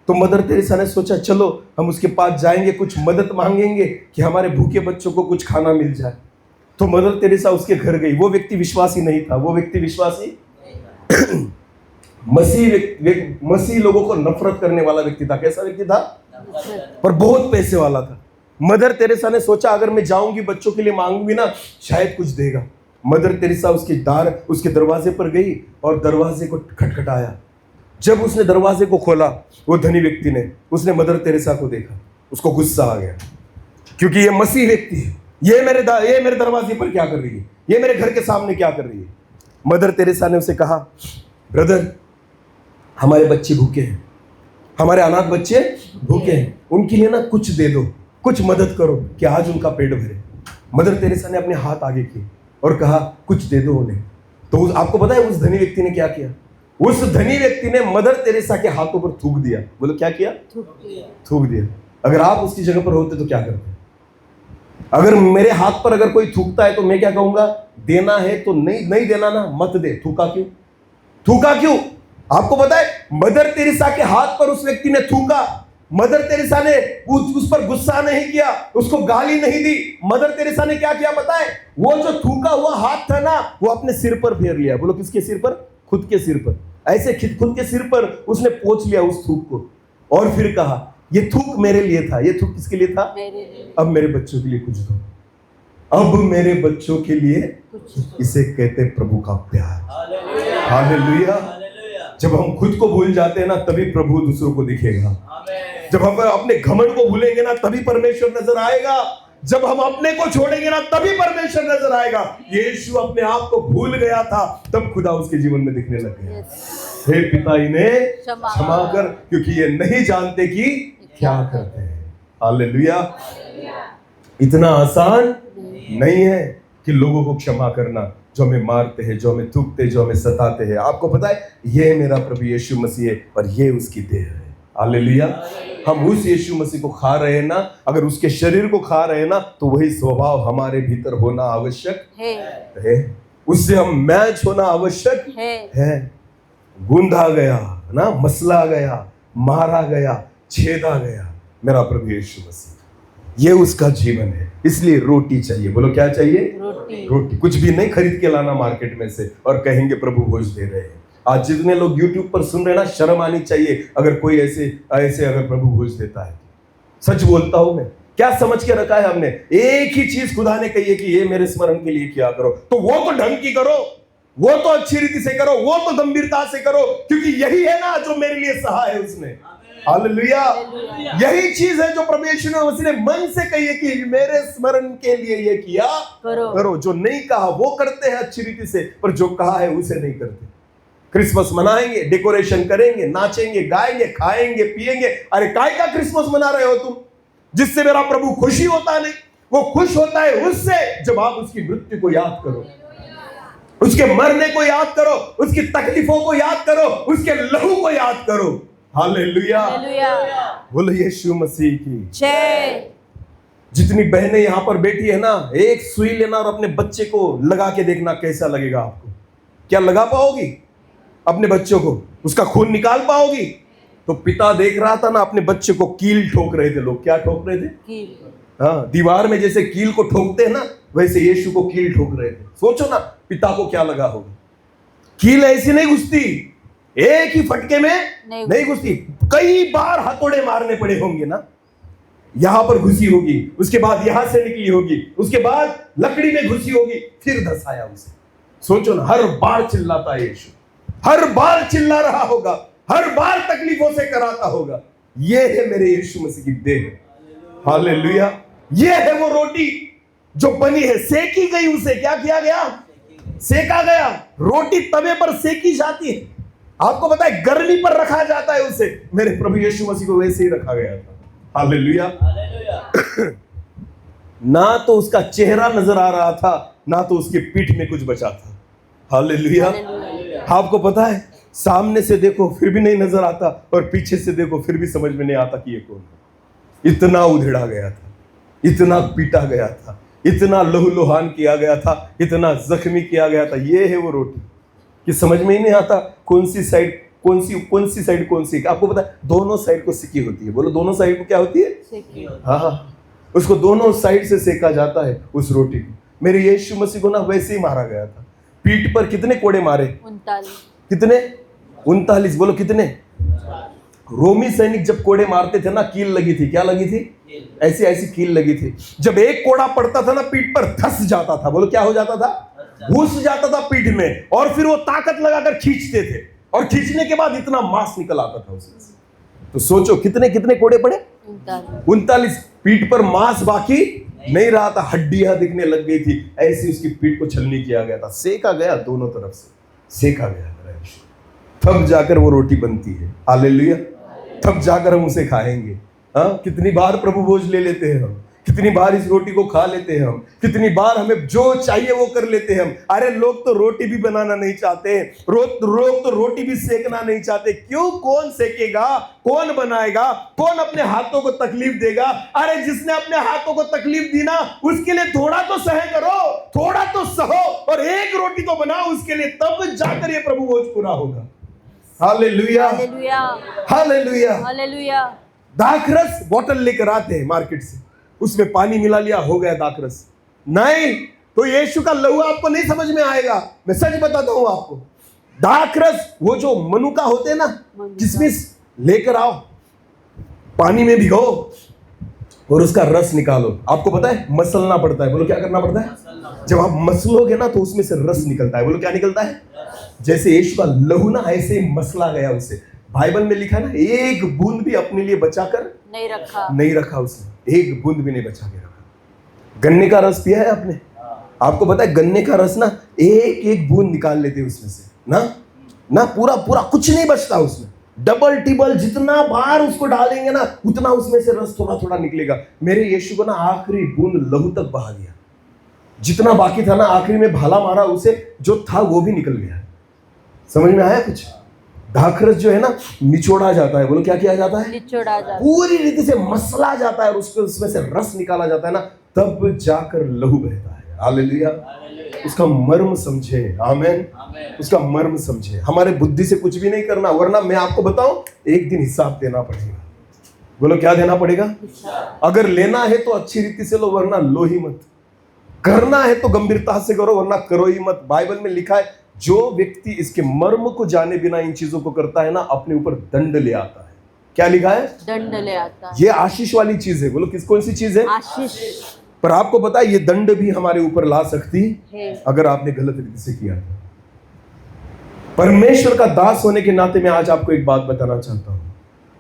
Speaker 1: तो मदर तेरेसा ने सोचा चलो हम उसके पास जाएंगे, कुछ मदद मांगेंगे कि हमारे भूखे बच्चों को कुछ खाना मिल जाए। तो मदर तेरेसा उसके घर गई। वो व्यक्ति विश्वासी नहीं था, वो व्यक्ति विश्वासी मसीह लोगों को नफरत करने वाला व्यक्ति था। कैसा व्यक्ति था? पर बहुत पैसे वाला था। मदर तेरेसा ने सोचा अगर मैं जाऊंगी बच्चों के लिए मांगूंगी ना, शायद कुछ देगा। मदर तेरेसा उसके दरवाजे पर गई और दरवाजे को खटखटाया। जब उसने दरवाजे को खोला, वो धनी व्यक्ति ने, उसने मदर तेरेसा को देखा, उसको गुस्सा आ गया, क्योंकि ये मसीह व्यक्ति है, ये मेरे दरवाजे पर क्या कर रही है, ये मेरे घर के सामने क्या कर रही है। मदर तेरेसा ने उसे कहा, ब्रदर हमारे बच्चे भूखे हैं, हमारे अनाथ बच्चे भूखे हैं, उनके लिए ना कुछ दे दो, कुछ मदद करो कि आज उनका पेट भरे। मदर तेरेसा ने अपने हाथ आगे किए और कहा कुछ दे दो उन्हें। तो आपको पता है उस धनी व्यक्ति ने क्या किया? उस धनी व्यक्ति ने मदर तेरेसा के हाथों पर थूक दिया। बोलो क्या किया? थूक दिया। अगर आप उसकी जगह पर होते तो क्या करते? अगर मेरे हाथ पर अगर कोई थूकता है तो मैं क्या कहूंगा? देना है तो नहीं देना ना, मत दे। थूका क्यों? थूका क्यों? आपको पता है मदर तेरेसा के हाथ पर उस व्यक्ति ने थूका। मदर तेरेसा ने उस पर गुस्सा नहीं किया, उसको गाली नहीं दी। मदर तेरेसा ने क्या किया पता है? वो जो थूका हुआ हाथ था ना, वो अपने सिर पर फेर लिया। बोलो किसके सिर पर? खुद के सिर पर। ऐसे खुद के सिर पर उसने पोंछ लिया उस थूक को, और फिर कहा ये थूक मेरे लिए था। ये थूक किसके लिए था? अब मेरे बच्चों के लिए कुछ दो, अब मेरे बच्चों के लिए। इसे कहते प्रभु का प्यार। हालेलुया। जब हम खुद को भूल जाते हैं ना, तभी प्रभु दूसरों को दिखेगा। जब हम अपने घमंड को भूलेंगे ना, तभी परमेश्वर नजर आएगा। जब हम अपने को छोड़ेंगे ना, तभी परमेश्वर नजर आएगा। यीशु अपने आप को भूल गया था, तब खुदा उसके जीवन में दिखने लग गया। हे पिता इन्हें क्षमा कर, क्योंकि ये नहीं जानते कि क्या करते हैं। हालेलुया। इतना आसान नहीं है कि लोगों को क्षमा करना, जो हमें मारते हैं, जो हमें थूकते, जो हमें सताते हैं। आपको पता है ये मेरा प्रभु यीशु मसीह है और ये उसकी देह है। हालेलुया। हम उस यीशु मसीह को खा रहे हैं ना, अगर उसके शरीर को खा रहे हैं ना, तो वही स्वभाव हमारे भीतर होना आवश्यक है। उससे हम मैच होना आवश्यक है। गूंधा गया ना, मसला गया, मारा गया, छेदा गया मेरा प्रभु यीशु मसीह, ये उसका जीवन है। इसलिए रोटी चाहिए। बोलो क्या चाहिए? रोटी। कुछ भी नहीं खरीद के लाना मार्केट में से और कहेंगे प्रभु भोज दे रहे हैं। आज जितने लोग YouTube पर सुन रहे हैं ना, शर्म आनी चाहिए अगर कोई ऐसे अगर प्रभु भोज देता है। सच बोलता हूं मैं। क्या समझ के रखा है हमने? एक ही चीज खुदा ने कही है कि ये मेरे स्मरण के लिए किया करो। तो वो तो ढंग की करो, वो तो अच्छी रीति से करो, वो तो गंभीरता से करो, क्योंकि यही है ना जो मेरे लिए सहा है उसने। हालेलुया। यही चीज है जो प्रभु यीशु मसीह ने मन से कही है कि मेरे स्मरण के लिए ये किया करो। जो नहीं कहा वो करते हैं अच्छी रीति से, पर जो कहा है उसे नहीं करते। क्रिसमस मनाएंगे, डेकोरेशन करेंगे, नाचेंगे, गाएंगे, खाएंगे, पिएंगे। अरे काय का क्रिसमस मना रहे हो तुम, जिससे मेरा प्रभु खुशी होता नहीं? वो खुश होता है उससे जब आप उसकी मृत्यु को याद करो, उसके मरने को याद करो, उसकी तकलीफों को याद करो, उसके लहू को याद करो। हालेलुया। बोलो यीशु मसीह की जय। जितनी बहनें यहाँ पर बैठी है ना, एक सुई लेना और अपने बच्चे को लगा के देखना कैसा लगेगा आपको। क्या लगा पाओगी अपने बच्चों को? उसका खून निकाल पाओगी? तो पिता देख रहा था ना, अपने बच्चे को कील ठोक रहे थे लोग। क्या ठोक रहे थे? कील। हाँ, दीवार में जैसे कील को ठोकते हैं ना, वैसे यीशु को कील ठोक रहे थे। सोचो ना पिता को क्या लगा होगा। कील ऐसी नहीं घुसती, एक ही फटके में नहीं घुसती, कई बार हथौड़े मारने पड़े होंगे ना। यहां पर घुसी होगी, उसके बाद यहां से निकली होगी, उसके बाद लकड़ी में घुसी होगी, फिर धसाया उसे। सोचो ना, हर बार चिल्लाता है यीशु, हर बार चिल्ला रहा होगा, हर बार तकलीफों से कराता होगा। ये है मेरे यीशु मसीह की देह। हालेलुया। ये है वो रोटी जो बनी है, सेकी गई, उसे क्या किया गया? सेका गया। रोटी तवे पर सेकी जाती है, आपको पता है गर्मी पर रखा जाता है उसे। मेरे प्रभु यीशु मसीह को वैसे ही रखा गया था। हालेलुया। ना तो उसका चेहरा नजर आ रहा था, ना तो उसके पीठ में कुछ बचा था। हालेलुया। आपको पता है, सामने से देखो फिर भी नहीं नजर आता, और पीछे से देखो फिर भी समझ में नहीं आता कि ये कौन है। इतना उधेड़ा गया था, इतना पीटा गया था, इतना लहूलुहान किया गया था, इतना जख्मी किया गया था। ये है वो रोटी कि समझ में ही नहीं आता कौन सी साइड कौन सी। आपको पता है दोनों साइड को सिकी होती है। बोलो, दोनों साइड को क्या होती है? हाँ, उसको दोनों साइड से सेका जाता है उस रोटी को। मेरे यीशु मसीह को ना वैसे ही मारा गया था। पीठ पर कितने कोड़े मारे?
Speaker 2: 39।
Speaker 1: कितने? 39। बोलो कितने? रोमी सैनिक जब कोड़े मारते थे ना, कील लगी थी। क्या लगी थी? ऐसी ऐसी कील लगी थी। जब एक कोड़ा पड़ता था ना, पीठ पर धस जाता था। बोलो क्या हो जाता था? घुस जाता था पीठ में, और फिर वो ताकत लगाकर खींचते थे, और खींचने के बाद इतना मांस निकल आता था उसमें से। तो सोचो कितने कितने कोड़े पड़े? 39। पीठ पर मांस बाकी नहीं रहा था, हड्डियां दिखने लग गई थी। ऐसी उसकी पीठ को छलनी किया गया था, सेका गया दोनों तरफ से, सेका गया। तब जाकर वो रोटी बनती है। हालेलुया। तब जाकर हम उसे खाएंगे। हाँ, कितनी बार प्रभु भोज ले लेते हैं हम, कितनी बार इस रोटी को खा लेते हैं हम, कितनी बार हमें जो चाहिए वो कर लेते हैं हम। अरे लोग तो रोटी भी बनाना नहीं चाहते, लोग तो रोटी भी सेकना नहीं चाहते। क्यों? कौन सेकेगा? कौन बनाएगा? कौन अपने हाथों को तकलीफ देगा? अरे जिसने अपने हाथों को तकलीफ दी ना, उसके लिए थोड़ा तो सह करो, थोड़ा तो सहो, और एक रोटी तो बनाओ उसके लिए, तब जाकर ये प्रभु भोज पूरा होगा। Hallelujah, hallelujah, hallelujah. दाखरस बोतल लेकर आते हैं मार्केट से, उसमें पानी मिला लिया, हो गया दाखरस। नहीं तो यीशु का लहू आपको नहीं समझ में आएगा। मैं सच बताता हूं आपको, दाखरस वो जो मनुका होते हैं ना, किसमिस लेकर आओ, पानी में भिगो और उसका रस निकालो। आपको पता है मसलना पड़ता है। बोलो क्या करना पड़ता है? जब आप मसलोगे ना तो उसमें से रस निकलता है। बोलो क्या निकलता है? जैसे यीशु का लहू ना ऐसे ही मसला गया उसे। बाइबल में लिखा ना, एक बूंद भी अपने लिए बचाकर नहीं रखा उसने, एक बूंद भी नहीं बचा के रखा। गन्ने का रस पिया है आपने? आपको पता है गन्ने का रस ना एक एक बूंद निकाल लेते उसमें से ना पूरा पूरा कुछ नहीं बचता उसमें। डबल टिबल जितना बार उसको डालेंगे ना, उतना उसमें से रस थोड़ा थोड़ा निकलेगा। मेरे यीशु को ना आखिरी बूंद लहू तक बहा दिया। जितना बाकी था ना, आखिरी में भाला मारा उसे, जो था वो भी निकल गया। समझ में आया कुछ? दाखरस जो है ना, निचोड़ा जाता है। बोलो क्या किया जाता है? निचोड़ा जाता है, पूरी रीति से मसला जाता है, और उसमें से रस निकाला जाता है ना, तब जाकर लहू बहता है। हालेलुया। उसका मर्म समझे। आमीन। उसका मर्म समझे। हमारे बुद्धि से कुछ भी नहीं करना, वरना मैं आपको बताऊं, एक दिन हिसाब देना पड़ेगा। बोलो क्या देना पड़ेगा? अगर लेना है तो अच्छी रीति से लो, वरना लो ही मत। करना है तो गंभीरता से करो, वरना करो ही मत। बाइबल में लिखा है, जो व्यक्ति इसके मर्म को जाने बिना इन चीजों को करता है ना, अपने ऊपर दंड ले आता है। क्या लिखा है? दंड ले आता है। ये आशीष वाली चीज है। बोलो किस कौन सी चीज है? आशीष। पर आपको पता है ये दंड भी हमारे ऊपर ला सकती है अगर आपने गलत रीति से किया था। परमेश्वर का दास होने के नाते मैं आज आपको एक बात बताना चाहता हूं।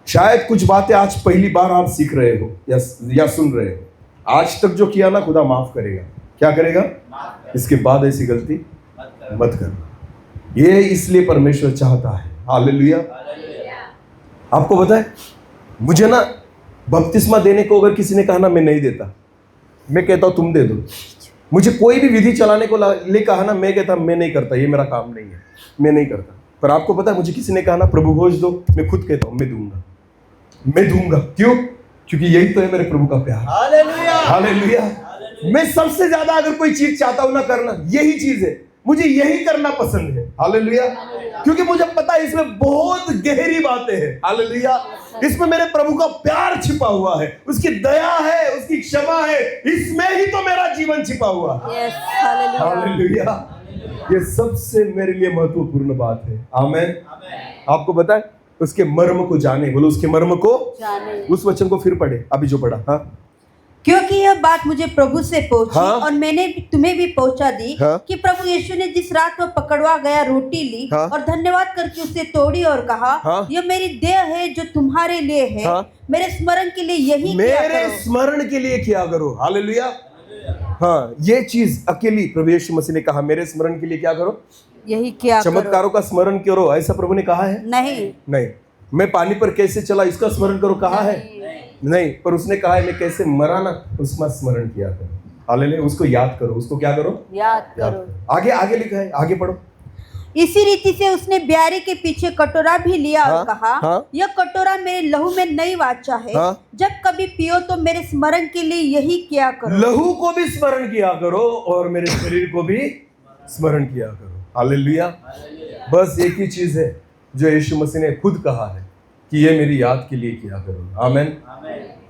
Speaker 1: शायद कुछ बातें आज पहली बार आप सीख रहे हो या सुन रहे हो। आज तक जो किया ना, खुदा माफ करेगा। क्या करेगा? इसके बाद ऐसी गलती मत करना। ये इसलिए परमेश्वर चाहता है। हालेलुया। आपको पता है, मुझे ना बपतिस्मा देने को अगर किसी ने कहा ना, मैं नहीं देता। मैं कहता हूं तुम दे दो। मुझे कोई भी विधि चलाने को ले कहा ना, मैं कहता मैं नहीं करता, ये मेरा काम नहीं है, मैं नहीं करता। पर आपको पता है, मुझे किसी ने कहा ना प्रभु भोज दो, मैं खुद कहता हूं मैं दूंगा। क्यों? क्योंकि यही तो है मेरे प्रभु का प्यार। Hallelujah, hallelujah. मैं सबसे ज्यादा अगर कोई चीज चाहता हूं ना करना, यही चीज है। मुझे यही करना पसंद है। हालेलुया। क्योंकि मुझे पता है इसमें बहुत गहरी बातें हैं। हालेलुया। इसमें मेरे प्रभु का प्यार छिपा हुआ है, उसकी दया है, उसकी क्षमा है। इसमें ही तो मेरा जीवन छिपा हुआ है। हालेलुया। ये सबसे मेरे लिए महत्वपूर्ण बात है। आमीन। आपको पता है, उसके मर्म को जाने। बोलो उसके मर्म को जाने। उस वचन को फिर पढ़े, अभी जो पढ़ा। हाँ,
Speaker 2: क्योंकि यह बात मुझे प्रभु से पहुंची
Speaker 1: हाँ।
Speaker 2: और मैंने तुम्हें भी पहुंचा दी
Speaker 1: हाँ।
Speaker 2: कि प्रभु यीशु ने जिस रात को पकड़वा गया रोटी ली
Speaker 1: हाँ।
Speaker 2: और धन्यवाद करके उसे तोड़ी और कहा,
Speaker 1: हाँ।
Speaker 2: यह मेरी देह है जो तुम्हारे लिए है,
Speaker 1: हाँ।
Speaker 2: मेरे स्मरण के लिए यही किया
Speaker 1: मेरे
Speaker 2: करो।
Speaker 1: स्मरण के लिए किया करो। हालेलुया। हाँ, ये चीज अकेली प्रभु यीशु मसीह ने कहा, मेरे स्मरण के लिए क्या करो,
Speaker 2: यही किया करो।
Speaker 1: चमत्कारों का स्मरण करो, ऐसा प्रभु ने कहा है?
Speaker 2: नहीं,
Speaker 1: मैं पानी पर कैसे चला इसका स्मरण करो कहा है? नहीं, पर उसने कहा है मैं कैसे मरा ना उसका स्मरण किया करो। हालेलुया। उसको याद करो। उसको क्या करो?
Speaker 2: याद करो।
Speaker 1: आगे लिखा है, आगे पढ़ो।
Speaker 2: इसी रीति से उसने ब्यारी के पीछे कटोरा भी लिया और कहा,
Speaker 1: हाँ।
Speaker 2: यह कटोरा मेरे लहू में नई वाचा है,
Speaker 1: हाँ।
Speaker 2: जब कभी पियो तो मेरे स्मरण के लिए यही किया करो।
Speaker 1: लहू को भी स्मरण किया करो और मेरे शरीर को भी स्मरण किया करो। हालेलुया। बस एक ही चीज है जो यीशु मसीह ने खुद कहा है कि ये मेरी याद के लिए किया करो। आमेन।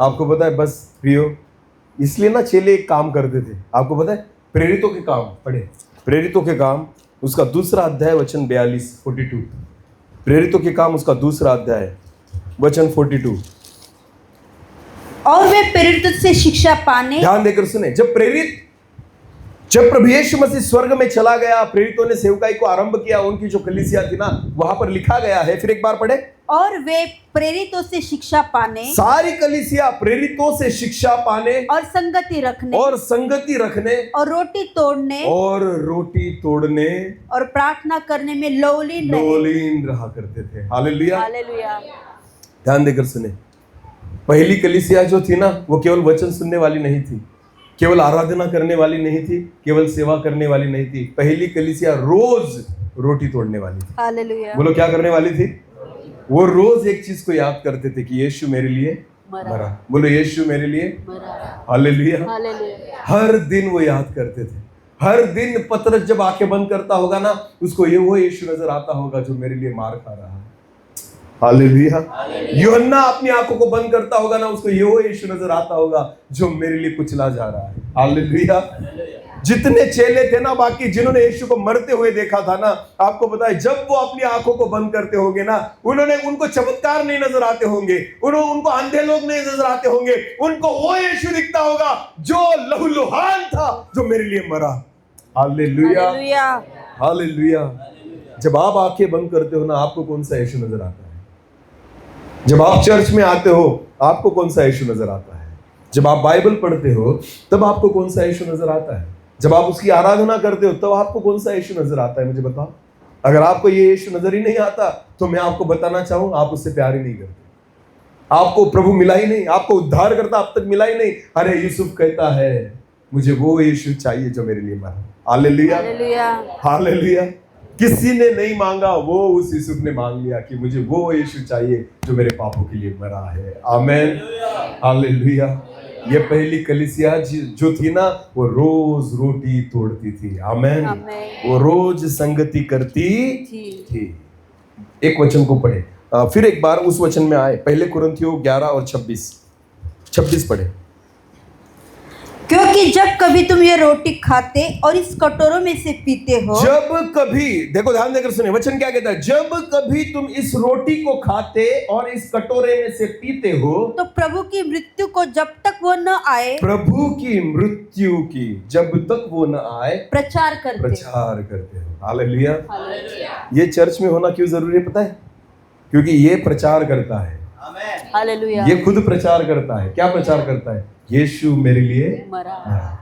Speaker 1: आपको पता है, बस प्रियो, इसलिए ना चेले एक काम करते थे। आपको पता है, प्रेरितों के काम पढ़े, प्रेरितों के काम उसका दूसरा अध्याय वचन 42 प्रेरितों के काम उसका दूसरा अध्याय वचन 42।
Speaker 2: और वे प्रेरितों से शिक्षा पाने,
Speaker 1: ध्यान देकर सुने, जब प्रभु यीशु मसीह स्वर्ग में चला गया, प्रेरितों ने सेवकाई को आरंभ किया, उनकी जो कलीसिया थी ना, वहां पर लिखा गया है, फिर एक बार पढ़े,
Speaker 2: और वे प्रेरितों से शिक्षा पाने,
Speaker 1: सारी कलीसिया प्रेरितों से शिक्षा पाने
Speaker 2: और संगति रखने,
Speaker 1: और
Speaker 2: रोटी तोड़ने और प्रार्थना करने में
Speaker 1: लोलीन रहा करते थे। हालेलुया।
Speaker 2: हालेलुया।
Speaker 1: ध्यान देकर सुने, पहली कलीसिया जो थी ना, वो केवल वचन सुनने वाली नहीं थी, केवल आराधना करने वाली नहीं थी, केवल सेवा करने वाली नहीं थी। पहली कलीसिया रोज रोटी तोड़ने वाली थी।
Speaker 2: हालेलुया।
Speaker 1: बोलो क्या करने वाली थी? वो रोज एक चीज को याद करते थे कि यीशु मेरे लिए मरा। बोलो यीशु मेरे लिए मरा। हालेलुया। हर दिन वो याद करते थे। हर दिन पतरस जब आंखें बंद करता होगा ना, उसको ये वो यीशु नजर आता होगा जो मेरे लिए मार खा रहा है। हालेलुया। यूहन्ना अपनी आंखों को बंद करता होगा ना, उसको ये वो यीशु नजर आता होगा जो मेरे लिए कुचला जा रहा है। हालेलुया। जितने चेले थे ना बाकी, जिन्होंने यीशु को मरते हुए देखा था ना, आपको पता है, जब वो अपनी आंखों को बंद करते होंगे ना, उनको चमत्कार नहीं नजर आते होंगे, उनको अंधे लोग नहीं नजर आते होंगे, उनको वो यीशु दिखता होगा जो लहूलुहान था, जो मेरे लिए मरा। हालेलुया। हालेलुया। जब आप आंखें बंद करते हो ना, आपको कौन सा यीशु नजर आता है? जब आप चर्च में आते हो, आपको कौन सा यीशु नजर आता है? जब आप बाइबल पढ़ते हो, तब आपको कौन सा यीशु नजर आता है? जब आप उसकी आराधना करते हो, तब आपको कौन सा यीशु नजर आता है? मुझे बताओ। अगर आपको ये यीशु नजर ही नहीं आता, तो मैं आपको बताना चाहूं, आप उससे प्यार ही नहीं करते। आपको प्रभु मिला ही नहीं, आपको उद्धार करता अब तक मिला ही नहीं। अरे यूसुफ कहता है, मुझे वो यीशु चाहिए जो मेरे लिए मरा। हालेलुया। हालेलुया। किसी ने नहीं मांगा, वो उस यूसुफ ने मांग लिया कि मुझे वो यीशु चाहिए जो मेरे पापों के लिए मरा है। आमेन। हालेलुया। ये पहली कलीसिया जो थी ना, वो रोज रोटी तोड़ती थी। आमेन। वो रोज संगति करती थी। एक वचन को पढ़े, फिर एक बार उस वचन में आए, पहले कुरिन्थियों 11 और 26 पढ़े।
Speaker 2: क्योंकि जब कभी तुम ये रोटी खाते और इस कटोरों में से पीते हो,
Speaker 1: जब कभी, देखो ध्यान देकर सुने, वचन क्या कहता है? जब कभी तुम इस रोटी को खाते और इस कटोरे में से पीते हो,
Speaker 2: तो प्रभु की मृत्यु को जब तक वो न आए,
Speaker 1: प्रभु की मृत्यु की जब तक वो न आए
Speaker 2: प्रचार
Speaker 1: करते हो। हालेलुया। ये चर्च में होना क्यों जरूरी है पता है? क्योंकि ये प्रचार करता है।
Speaker 2: हालेलुया।
Speaker 1: ये खुद प्रचार करता है। क्या प्रचार करता है? यीशु मेरे लिए मरा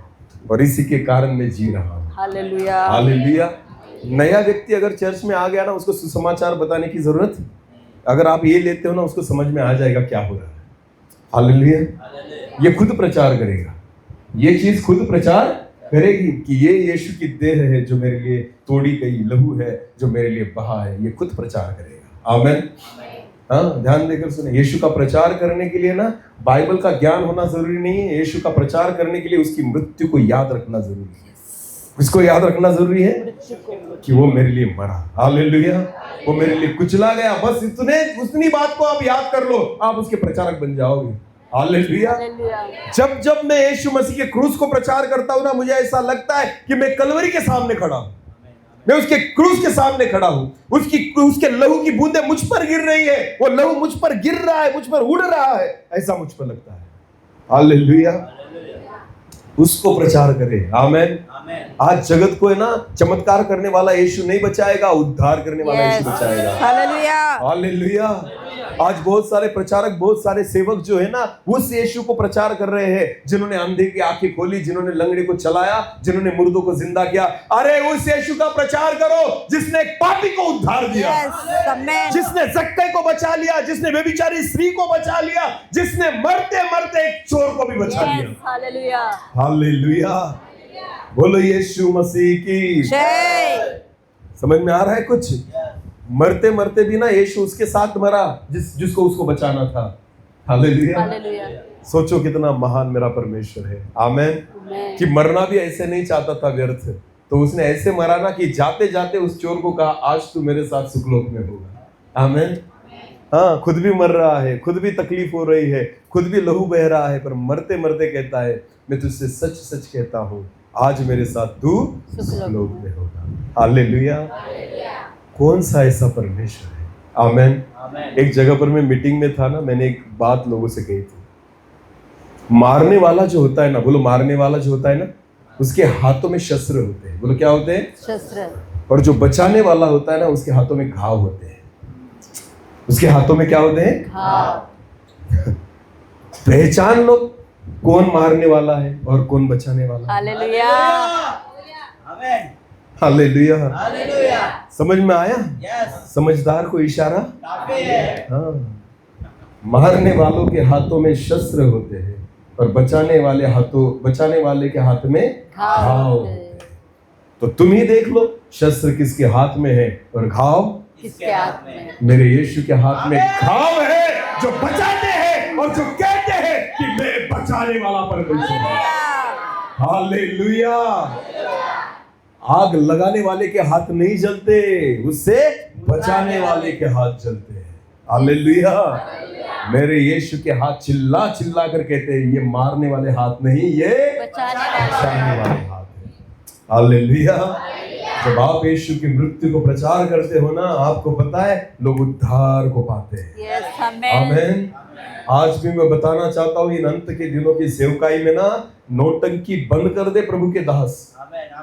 Speaker 1: और इसी के कारण मैं जी रहा हूँ।
Speaker 2: हालेलुया।
Speaker 1: हालेलुया। नया व्यक्ति अगर चर्च में आ गया ना, उसको सुसमाचार बताने की जरूरत, अगर आप ये लेते हो ना, उसको समझ में आ जाएगा क्या हो रहा है। हालेलुया। ये खुद प्रचार करेगा, ये चीज खुद प्रचार करेगी कि ये यीशु की देह है जो मेरे लिए तोड़ी गई, लहू है जो मेरे लिए बहा है। ये खुद प्रचार करेगा। आमीन। हाँ, ध्यान देकर सुने, यीशु का प्रचार करने के लिए ना बाइबल का ज्ञान होना जरूरी नहीं है। यीशु का प्रचार करने के लिए उसकी मृत्यु को याद रखना जरूरी है। इसको याद रखना जरूरी है कि वो मेरे लिए मरा। हालेलुया। वो मेरे लिए कुचला गया। बस उतनी बात को आप याद कर लो, आप उसके प्रचारक बन जाओगे। हालेलुया। जब मैं यीशु मसीह के क्रूस को प्रचार करता हूं ना, मुझे ऐसा लगता है कि मैं कलवरी के सामने खड़ा हूं, मैं उसके क्रूस के सामने खड़ा हूं। उसके लहू की बूंदें मुझ पर गिर रही है, वो लहू मुझ पर गिर रहा है, मुझ पर उड़ रहा है, ऐसा मुझ पर लगता है। हालेलुया। उसको प्रचार करें। आमेन। आज जगत को है ना चमत्कार करने वाला यीशु नहीं बचाएगा, उद्धार करने वाला यीशु बचाएगा।
Speaker 2: हालेलुया।
Speaker 1: हालेलुया। आज बहुत सारे प्रचारक, बहुत सारे सेवक जो है ना उस यीशु को प्रचार कर रहे हैं, जिन्होंने अंधे की आंखें खोली, जिन्होंने लंगड़े को चलाया, जिन्होंने मुर्दों को जिंदा किया। अरे उस यीशु का प्रचार करो जिसने एक पापी को उद्धार दिया, जिसने जक्कै को बचा लिया, जिसने व्यभिचारी स्त्री को बचा लिया, जिसने मरते मरते एक चोर को भी बचा लिया।
Speaker 2: हालेलुया।
Speaker 1: हालेलुया। बोलो यीशु मसीह की
Speaker 2: जय।
Speaker 1: समझ में आ रहा है कुछ? मरते मरते भी ना यीशु उसके साथ मरा जिसको उसको बचाना था। हालेलुया।
Speaker 2: हालेलुया।
Speaker 1: सोचो कितना महान मेरा परमेश्वर है। आमेन। कि मरना भी ऐसे नहीं चाहता था व्यर्थ, तो उसने ऐसे मरा ना कि जाते जाते उस चोर को कहा आज तू मेरे साथ सुखलोक में होगा। आमेन। हाँ, खुद भी मर रहा है, खुद भी तकलीफ हो रही है, खुद भी लहू बह रहा है, पर मरते मरते कहता है मैं तुझसे सच सच कहता हूँ आज मेरे साथ तू सुखलोक में होगा। हालेलुया। कौन सा ऐसा परमेश्वर है? आमेन। एक जगह पर मैं मीटिंग में था ना, मैंने एक बात लोगों से कही थी। मारने वाला जो होता है ना, बोलो मारने वाला जो होता है ना, उसके हाथों में शस्त्र होते हैं। बोलो क्या होते हैं? शस्त्र। और जो बचाने वाला होता है ना, उसके हाथों में घाव होते हैं। उसके हाथों में क्या होते हैं? घाव। पहचान लो कौन मारने वाला है और कौन बचाने वाला है।
Speaker 2: हालेलुया।
Speaker 3: आमेन।
Speaker 1: हालेलुया।
Speaker 3: हालेलुया।
Speaker 1: समझ में आया? समझदार को इशारा। हाँ, मारने वालों के हाथों में शस्त्र होते हैं और बचाने वाले के हाथ में घाव होते हैं। तो तुम ही देख लो शस्त्र किसके हाथ में है और घाव
Speaker 2: किसके हाथ में?
Speaker 1: मेरे यीशु के हाथ में घाव है, जो बचाते हैं और जो कहते हैं कि मैं बचाने वाला परमेश्वर हूं। हालेलुया। आग लगाने वाले के हाथ नहीं जलते, उससे बचाने वाले के हाथ जलते हैं। हालेलुया। मेरे यीशु के हाथ चिल्ला चिल्ला कर कहते हैं ये मारने वाले हाथ नहीं, ये बचाने वाले हाथ है। हालेलुया। जब आप यीशु की मृत्यु को प्रचार करते हो ना, आपको पता है लोग उद्धार को पाते हैं। आमेन। आज भी मैं बताना चाहता हूँ इन अंत के दिनों की सेवकाई में ना, नौटंकी बंद कर दे प्रभु के दास।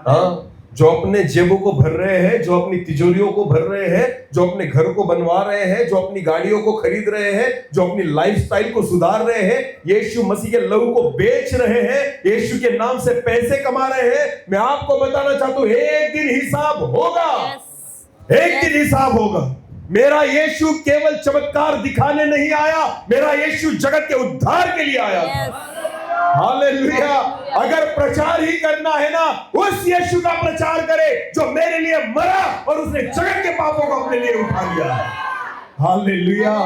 Speaker 1: हाँ, जो अपने जेबों को भर रहे हैं, जो अपनी तिजोरियों को भर रहे हैं, जो अपने घर को बनवा रहे हैं, जो अपनी गाड़ियों को खरीद रहे हैं, जो अपनी लाइफस्टाइल को सुधार रहे हैं, यीशु मसीह के लहू को बेच रहे हैं, यीशु के नाम से पैसे कमा रहे हैं, मैं आपको बताना चाहता हूं एक दिन हिसाब होगा। एक दिन हिसाब होगा। मेरा यीशु केवल चमत्कार दिखाने नहीं आया, मेरा यीशु जगत के उद्धार के लिए आया। हालेलुया। अगर प्रचार ही करना है ना, उस यीशु का प्रचार करे जो मेरे लिए मरा और उसने जगत के पापों को अपने लिए उठा लिया। हालेलुया।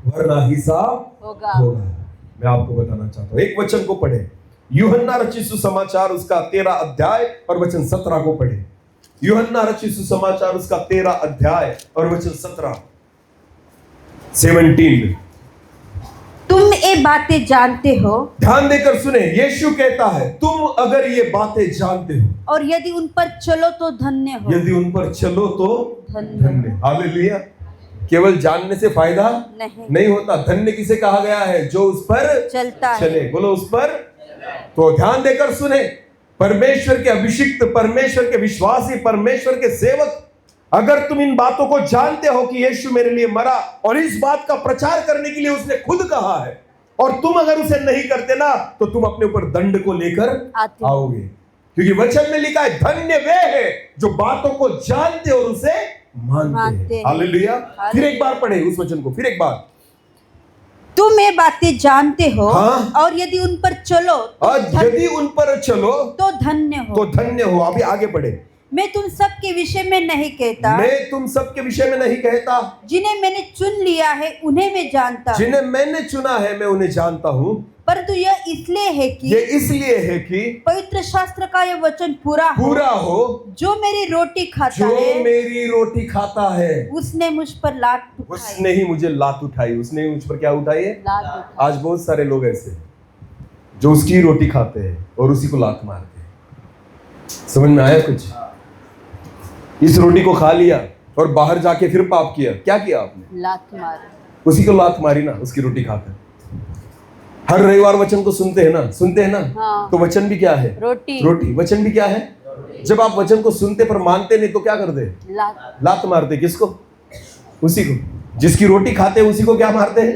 Speaker 1: वरना हिसाब होगा। मैं आपको बताना चाहता हूं, एक वचन को पढ़े, यूहन्ना रचित सुसमाचार उसका 13 अध्याय और वचन 17 को पढ़े। यूहन्ना रचित सुसमाचार उसका 13 अध्याय और वचन 17।
Speaker 2: तुम ये बातें जानते हो।
Speaker 1: ध्यान देकर सुने, यीशु कहता है तुम अगर ये बातें जानते हो
Speaker 2: और यदि उन पर चलो तो धन्य हो।
Speaker 1: यदि उन पर चलो तो धन्य। हालेलुया। केवल जानने से फायदा नहीं होता। धन्य किसे कहा गया है? जो उस पर
Speaker 2: चलता
Speaker 1: चले। बोलो उस पर। तो ध्यान देकर सुने, परमेश्वर के अभिषिक्त, परमेश्वर के विश्वासी, परमेश्वर के सेवक, अगर तुम इन बातों को जानते हो कि यीशु मेरे लिए मरा और इस बात का प्रचार करने के लिए उसने खुद कहा है, और तुम अगर उसे नहीं करते ना, तो तुम अपने ऊपर दंड को लेकर आओगे। क्योंकि वचन में लिखा है धन्य वे हैं जो बातों को जानते और उसे मानते हैं। हालेलुया। फिर एक बार पढ़े उस वचन को, फिर एक बार।
Speaker 2: तुम ये बातें जानते हो।
Speaker 1: हाँ? और
Speaker 2: यदि उन पर चलो
Speaker 1: यदि उन पर चलो
Speaker 2: तो धन्य हो।
Speaker 1: तो धन्य हो। अभी आगे बढ़े।
Speaker 2: मैं तुम सब के विषय में नहीं कहता।
Speaker 1: मैं तुम सब के विषय में नहीं कहता।
Speaker 2: जिन्हें मैंने चुन लिया है उन्हें मैं जानता हूँ।
Speaker 1: जिन्हें मैंने चुना है मैं उन्हें जानता हूँ।
Speaker 2: परंतु यह इसलिए है कि पवित्र शास्त्र का यह वचन पूरा हो। जो मेरी रोटी खाता है उसने मुझ पर लात उठाई।
Speaker 1: उसने ही मुझे लात उठाई। उसने ही मुझ पर क्या उठाई है? आज बहुत सारे लोग ऐसे जो उसकी रोटी खाते हैं और उसी को लात मारते हैं। समझ में आया कुछ? इस रोटी को खा लिया और बाहर जाके फिर पाप किया। क्या किया आपने?
Speaker 2: लात मारी।
Speaker 1: उसी को लात मारी ना, उसकी रोटी खाकर। हर रविवार वचन को सुनते हैं ना, सुनते हैं ना।
Speaker 2: हाँ।
Speaker 1: तो वचन भी क्या है?
Speaker 2: रोटी।
Speaker 1: रोटी। वचन भी क्या है? जब आप वचन को सुनते पर मानते नहीं तो क्या करते? लात मारते। किसको? उसी को। जिसकी रोटी खाते हैं उसी को क्या मारते हैं?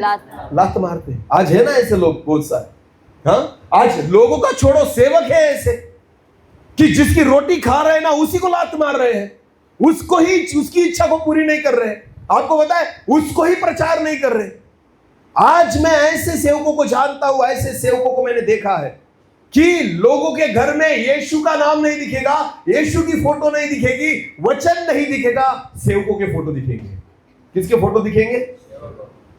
Speaker 1: लात मारते हैं। आज है ना ऐसे लोग बहुत सारे। हाँ, आज लोगों का छोड़ो, सेवक है ऐसे कि जिसकी रोटी खा रहे हैं ना उसी को लात मार रहे हैं, उसको ही, उसकी इच्छा को पूरी नहीं कर रहे हैं। आपको पता है, उसको ही प्रचार नहीं कर रहे। आज मैं ऐसे सेवकों को जानता हूं, ऐसे सेवकों को मैंने देखा है कि लोगों के घर में यीशु का नाम नहीं दिखेगा, यीशु की फोटो नहीं दिखेगी, वचन नहीं दिखेगा, सेवकों के फोटो दिखेंगे। किसके फोटो दिखेंगे?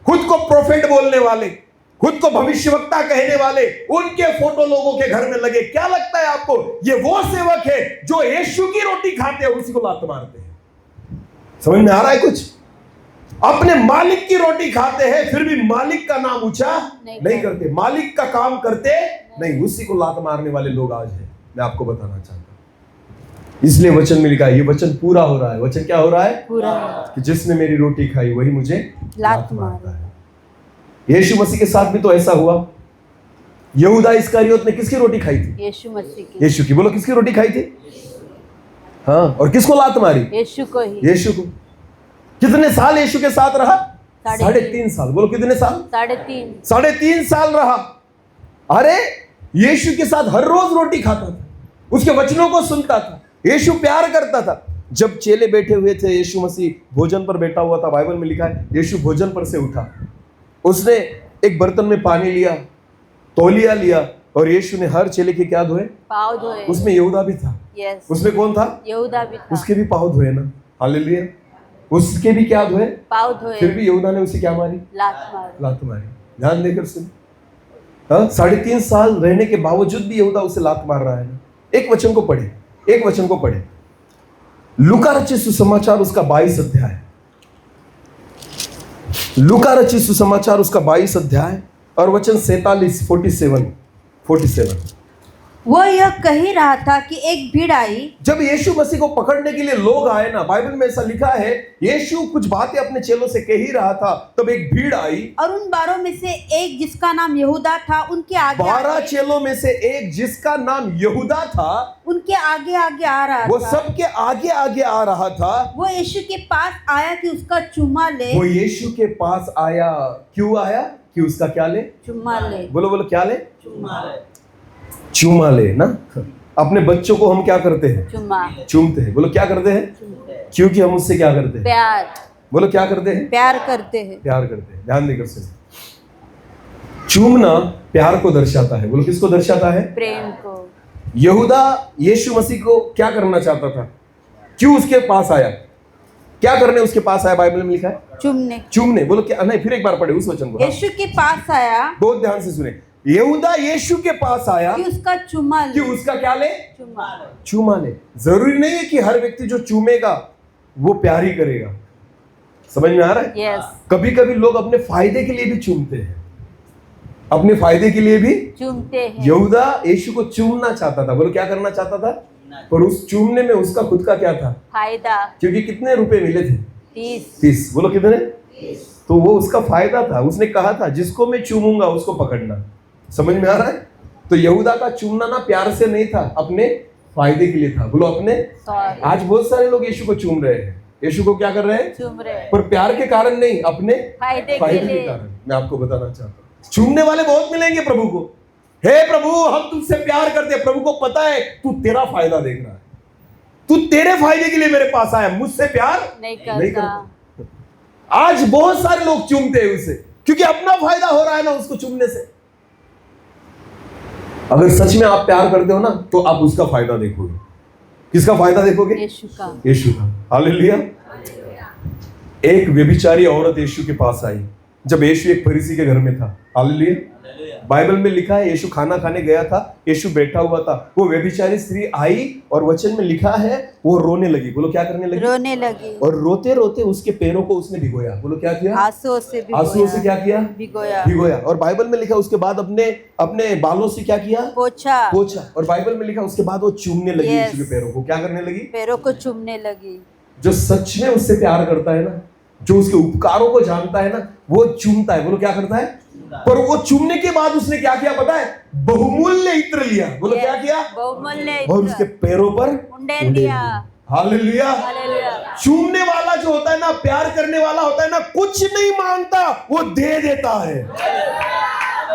Speaker 1: खुद को प्रोफेट बोलने वाले, खुद को भविष्यवक्ता कहने वाले, उनके फोटो लोगों के घर में लगे। क्या लगता है आपको? ये वो सेवक है जो यीशु की रोटी खाते हैं उसी को लात मारते हैं। समझ में आ रहा है कुछ? अपने मालिक की रोटी खाते हैं फिर भी मालिक का नाम ऊंचा नहीं करते, मालिक का काम करते नहीं, उसी को लात मारने वाले लोग आज हैं। मैं आपको बताना चाहता हूं, इसलिए वचन में लिखा है, ये वचन पूरा हो रहा है। वचन क्या हो रहा है? पूरा। कि जिसने मेरी रोटी खाई वही मुझे लात मारता है। यीशु मसीह के साथ भी तो ऐसा हुआ। यहूदा इस्करियोत ने किसकी रोटी खाई थी? यीशु मसीह की। यीशु की। बोलो, किसकी रोटी खाई थी? हाँ, और किसको लात मारी? यीशु को ही। यीशु को। कितने साल यीशु के साथ रहा? 3.5 साल। बोलो, कितने साल? 3.5 साल रहा। अरे, यीशु के साथ हर रोज रोटी खाता था, उसके वचनों को सुनता था, यीशु प्यार करता था। जब चेले बैठे हुए थे, यीशु मसीह भोजन पर बैठा हुआ था। बाइबल में लिखा है, यीशु भोजन पर से उठा, उसने एक बर्तन में पानी लिया, तौलिया लिया, और यीशु ने हर चेले के क्या धोए? पाँव धोए। उसमें यहूदा भी था। उसमें कौन था? यहूदा भी था। उसके भी पाँव धोए ना। हालेलुया। उसके भी क्या धोए? पाँव धोए। फिर भी यहूदा ने उसे क्या मारी? लात मारी। ध्यान देकर सुन। 3.5 साल रहने के बावजूद भी यहूदा उसे लात मार रहा है ना। एक वचन को पढ़े, एक वचन को पढ़े। लूका रचित सुसमाचार उसका 22 अध्याय। लूका रचित सुसमाचार उसका 22 अध्याय और वचन 47।
Speaker 2: वो यह कह ही रहा था कि एक भीड़ आई।
Speaker 1: जब यीशु मसीह को पकड़ने के लिए लोग आए ना, बाइबल में ऐसा लिखा है, यीशु कुछ बातें अपने चेलों से कह ही रहा था, तब एक भीड़ आई
Speaker 2: और उन 12 में से एक जिसका नाम यहूदा था उनके आगे
Speaker 1: 12 चेलों में से एक जिसका नाम यहूदा था
Speaker 2: उनके आगे आगे आ रहा
Speaker 1: वो
Speaker 2: था।
Speaker 1: सबके आगे आगे आ रहा था।
Speaker 2: वो यीशु के पास आया कि उसका चुम्मा ले।
Speaker 1: वो यीशु के पास आया। क्यों आया? कि उसका क्या ले?
Speaker 2: चुम्मा ले।
Speaker 1: बोलो बोलो, क्या ले? चूमा ले ना। अपने बच्चों को हम क्या करते हैं? चूमते हैं। बोलो, क्या करते हैं? क्योंकि हम उससे क्या करते हैं? प्यार। बोलो, क्या करते हैं?
Speaker 2: प्यार करते हैं।
Speaker 1: प्यार करते हैं। ध्यान देकर सुनो। चूमना प्यार को दर्शाता है। बोलो, किसको दर्शाता है? प्रेम को। यहूदा यीशु मसीह को क्या करना चाहता था? क्यों उसके पास आया? क्या करने उसके पास आया? बाइबल में लिखा है चूमने। बोलो, क्या? नहीं, फिर एक बार पढ़े उस वचन को।
Speaker 2: यीशु के पास आया।
Speaker 1: बहुत ध्यान से सुने। यहूदा यीशु के पास आया
Speaker 2: कि उसका चुम्मा ले।
Speaker 1: कि उसका क्या ले? चुम्मा ले। जरूरी नहीं है कि हर व्यक्ति जो चूमेगा वो प्यार ही करेगा। समझ में आ रहा है?
Speaker 2: yes.
Speaker 1: कभी कभी लोग अपने फायदे के लिए भी चूमते हैं, अपने फायदे के लिए भी चूमते हैं। यहूदा यीशु को चूमना चाहता था। बोलो, क्या करना चाहता था? पर उस चूमने में उसका खुद का क्या था? फायदा। क्योंकि कितने रुपए मिले थे? 30। बोलो, कितने? 30। तो वो उसका फायदा था। उसने कहा था, जिसको मैं चूमूंगा उसको पकड़ना। समझ में आ रहा है? तो यहूदा का चूमना ना प्यार से नहीं था, अपने फायदे के लिए था। बोलो, अपने। आज बहुत सारे लोग यीशु को चूम रहे हैं। यीशु को क्या कर रहे हैं? चूम रहे हैं। पर प्यार के कारण नहीं, अपने फायदे के कारण। मैं आपको बताना चाहता हूँ, चूमने वाले बहुत मिलेंगे प्रभु को। हे प्रभु, हम तुमसे प्यार करते हैं। प्रभु को पता है तू तेरा फायदा देख रहा है, तू तेरे फायदे के लिए मेरे पास आया, मुझसे प्यार नहीं करता। आज बहुत सारे लोग चूमते हैं उसे, क्योंकि अपना फायदा हो रहा है ना उसको चूमने से। अगर सच में आप प्यार करते हो ना तो आप उसका फायदा देखोगे। किसका फायदा देखोगे? यीशु का। यीशु का। हालेलुया। एक व्यभिचारी औरत यीशु के पास आई जब यीशु एक फरीसी के घर में था। हालेलुया। बाइबल में लिखा है, यीशु खाना खाने गया था, यीशु बैठा हुआ था, वो व्यभिचारी स्त्री आई और वचन में लिखा है वो रोने लगी। बोलो, क्या करने लगी? रोने लगी। और रोते रोते उसके पैरों को उसने भिगोया। बोलो, क्या किया? आंसुओं से क्या किया? भिगोया। और बाइबल में लिखा उसके बाद अपने बालों से क्या किया? पोछा। और बाइबल में लिखा उसके बाद वो चूमने लगी यीशु के पैरों को। क्या करने लगी? पैरों को चूमने लगी। जो सच में उससे प्यार करता है ना, जो उसके उपकारों को जानता है ना, वो चूमता है। बोलो, क्या करता है? पर वो चूमने के बाद उसने क्या किया पता है? बहुमूल्य इत्र लिया। बोलो क्या किया?
Speaker 2: बहुमूल्य
Speaker 1: और उसके पैरों पर
Speaker 2: उंडेल दिया।
Speaker 1: हालेलुया।
Speaker 2: हालेलुया।
Speaker 1: चूमने वाला जो होता है ना, प्यार करने वाला होता है ना, कुछ नहीं मांगता, वो दे देता है।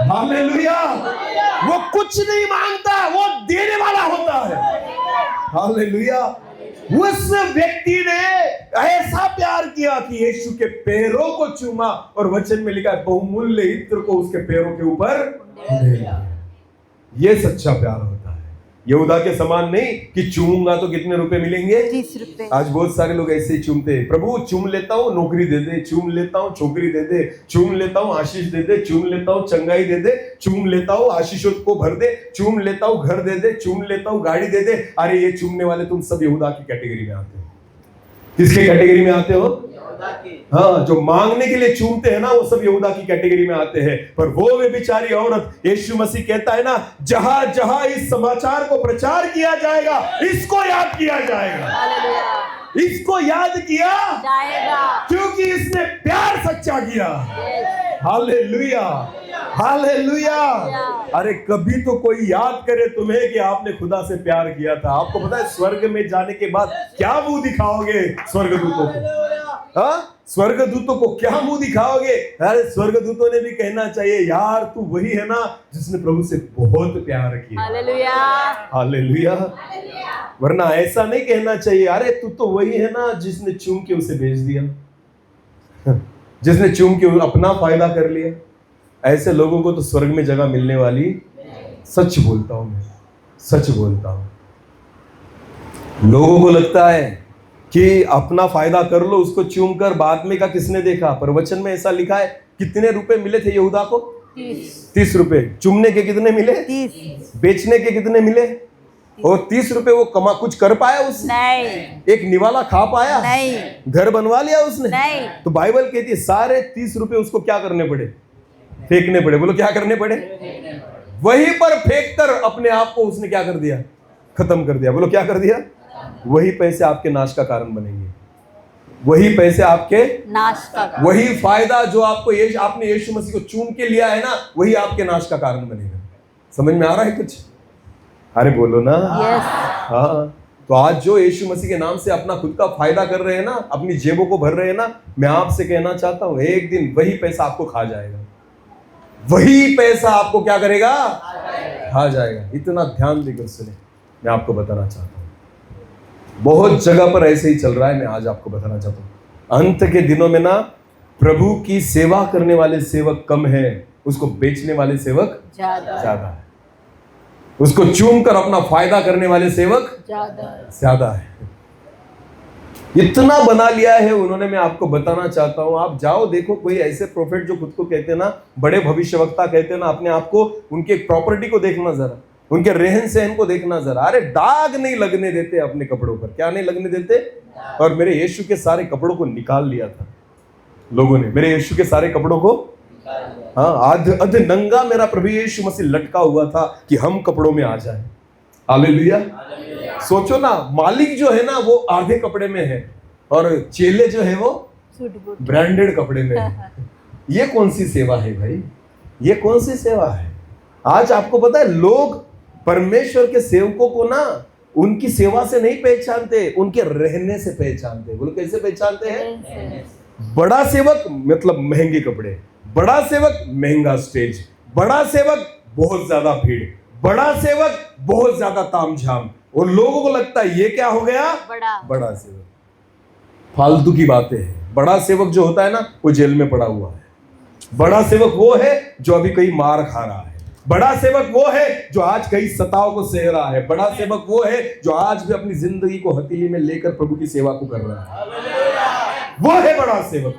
Speaker 1: हालेलुया। वो कुछ नहीं मांगता, वो देने वाला होता है। हालेलुया। उस व्यक्ति ने ऐसा प्यार किया कि यीशु के पैरों को चूमा, और वचन में लिखा है बहुमूल्य इत्र को उसके पैरों के ऊपर उंडेला। ये सच्चा प्यार होता है। यहूदा के समान नहीं कि चूमूंगा तो कितने रुपए मिलेंगे?
Speaker 2: 30 रुपए।
Speaker 1: आज बहुत सारे लोग ऐसे ही चूमते हैं। प्रभु चूम लेता हूँ नौकरी दे दे, चूम लेता हूँ छोकरी दे दे, चूम लेता हूँ आशीष दे दे, चूम लेता हूँ चंगाई दे दे, चूम लेता हूँ आशीषों को भर दे, चूम लेता हूँ घर दे दे, चूम लेता हूँ गाड़ी दे दे। अरे ये चूमने वाले तुम सब यहूदा की कैटेगरी में आते हो। किसके कैटेगरी में आते हो? हाँ, जो मांगने के लिए चूमते हैं ना, वो सब यहूदा की कैटेगरी में आते हैं। पर वो वे बेचारी औरत, यीशु मसीह कहता है ना, जहां जहां इस समाचार को प्रचार किया जाएगा, इसको याद किया जाएगा। इसको याद किया जाएगा क्योंकि इसने प्यार सच्चा किया। हालेलुया। हालेलुया। अरे कभी तो कोई याद करे तुम्हें कि आपने खुदा से प्यार किया था। आपको पता है स्वर्ग में जाने के बाद क्या मुंह दिखाओगे स्वर्गदूतों को? हाँ, स्वर्गदूतों को क्या मुंह दिखाओगे? अरे स्वर्गदूतों ने भी कहना चाहिए, यार तू वही है ना जिसने प्रभु से बहुत प्यार किया।
Speaker 2: हालेलुया।
Speaker 1: हालेलुया। वरना ऐसा नहीं कहना चाहिए, अरे तू तो वही है ना जिसने चूम के उसे भेज दिया, जिसने चूम के अपना फायदा कर लिया। ऐसे लोगों को तो स्वर्ग में जगह मिलने वाली। सच बोलता हूं मैं, सच बोलता हूं। लोगों को लगता है कि अपना फायदा कर लो, उसको चूम कर, बाद में का किसने देखा। पर वचन में ऐसा लिखा है, कितने रुपए मिले थे यहूदा को? 30 रुपए। चूमने के कितने मिले? 30। बेचने के कितने मिले? और 30 रुपए वो कमा कुछ कर पाया उसने? नहीं। एक निवाला खा पाया? नहीं। घर बनवा लिया उसने? नहीं। तो बाइबल कहती है सारे 30 रुपए उसको क्या करने पड़े? फेंकने पड़े। बोलो क्या करने पड़े? वहीं पर फेंक कर अपने आप को उसने क्या कर दिया? खत्म कर दिया। बोलो क्या कर दिया? वही पैसे आपके नाश का कारण बनेंगे। वही पैसे आपके नाश का, वही फायदा जो आपको आपने यीशु मसीह को चूम के लिया है ना, वही आपके नाश का कारण बनेगा। समझ में आ रहा है कुछ? अरे बोलो ना। हाँ, तो आज जो यीशु मसीह के नाम से अपना खुद का फायदा कर रहे हैं ना, अपनी जेबों को भर रहे हैं ना, मैं आपसे कहना चाहता हूं, एक दिन वही पैसा आपको खा जाएगा। वही पैसा आपको क्या करेगा? खा जाएगा। इतना ध्यान देकर सुने, मैं आपको बताना चाहता हूं। बहुत जगह पर ऐसे ही चल रहा है। मैं आज आपको बताना चाहता हूं, अंत के दिनों में ना प्रभु की सेवा करने वाले सेवक कम है, उसको बेचने वाले सेवक ज्यादा है। उसको चूम कर अपना फायदा करने वाले सेवक ज्यादा है। इतना बना लिया है उन्होंने। मैं आपको बताना चाहता हूं, आप जाओ देखो, कोई ऐसे प्रोफेट जो खुद को कहते हैं ना बड़े भविष्यवक्ता कहते हैं ना, अपने आप को, उनके प्रॉपर्टी को देखना जरा, उनके रहन सहन को देखना जरा। अरे दाग नहीं लगने देते अपने कपड़ों पर। क्या नहीं लगने देते? और मेरे यीशु के सारे कपड़ों को निकाल लिया था लोगों ने। मेरे यीशु के सारे कपड़ों को, हाँ, अध नंगा मेरा प्रभु यीशु मसीह लटका हुआ था कि हम कपड़ों में आ जाए। हालेलुया। सोचो ना, मालिक जो है ना वो आधे कपड़े में है और चेले जो है वो ब्रांडेड कपड़े में है। ये कौन सी सेवा है भाई? ये कौन सी सेवा है? आज आपको पता है लोग परमेश्वर के सेवकों को ना उनकी सेवा से नहीं पहचानते, उनके रहने से पहचानते। बोलो कैसे पहचानते हैं? बड़ा सेवक मतलब महंगे कपड़े, बड़ा सेवक महंगा स्टेज, बड़ा सेवक बहुत ज्यादा भीड़, बड़ा सेवक बहुत ज्यादा तामझाम। और लोगों को लगता है ये क्या हो गया? बड़ा सेवक। फालतू की बातें हैं। बड़ा सेवक जो होता है ना वो जेल में पड़ा हुआ है। बड़ा सेवक वो है जो अभी कहीं मार खा रहा है। बड़ा सेवक वो है जो आज कई सताओं को सह रहा है। बड़ा सेवक वो है जो आज भी अपनी जिंदगी को हथेली में लेकर प्रभु की सेवा को कर रहा है। वो है बड़ा सेवक।